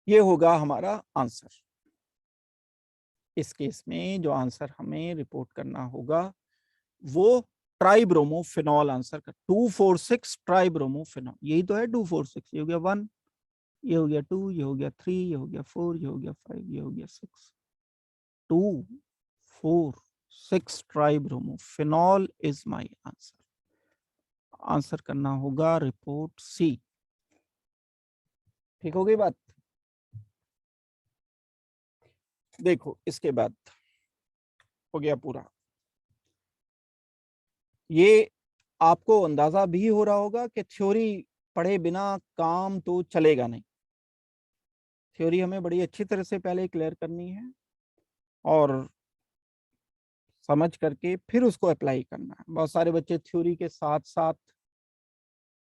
ये होगा हमारा आंसर। इस केस में जो आंसर हमें रिपोर्ट करना होगा वो ट्राइब्रोमोफिनॉल आंसर का 246 ट्राइब्रोमोफिनॉल। यही तो है 246। ये हो गया 1, ये हो गया 2, ये हो गया 3, ये हो गया 4, ये हो गया 5, ये हो गया 6। 2 4 6 tribromophenol is my answer. Answer करना होगा रिपोर्ट सी। ठीक हो गई बात? देखो इसके बाद हो गया पूरा। ये आपको अंदाजा भी हो रहा होगा कि थ्योरी पढ़े बिना काम तो चलेगा नहीं। थ्योरी हमें बड़ी अच्छी तरह से पहले क्लियर करनी है और समझ करके फिर उसको अप्लाई करना है। बहुत सारे बच्चे थ्योरी के साथ साथ,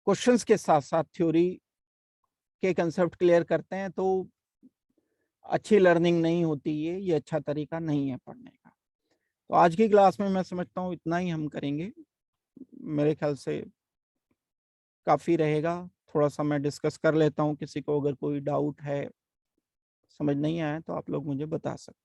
क्वेश्चंस के साथ साथ थ्योरी के कंसेप्ट क्लियर करते हैं, तो अच्छी लर्निंग नहीं होती। ये अच्छा तरीका नहीं है पढ़ने का। तो आज की क्लास में मैं समझता हूँ इतना ही हम करेंगे। मेरे ख्याल से काफ़ी रहेगा। थोड़ा सा मैं डिस्कस कर लेता हूँ, किसी को अगर कोई डाउट है, समझ नहीं आया तो आप लोग मुझे बता सकते हैं।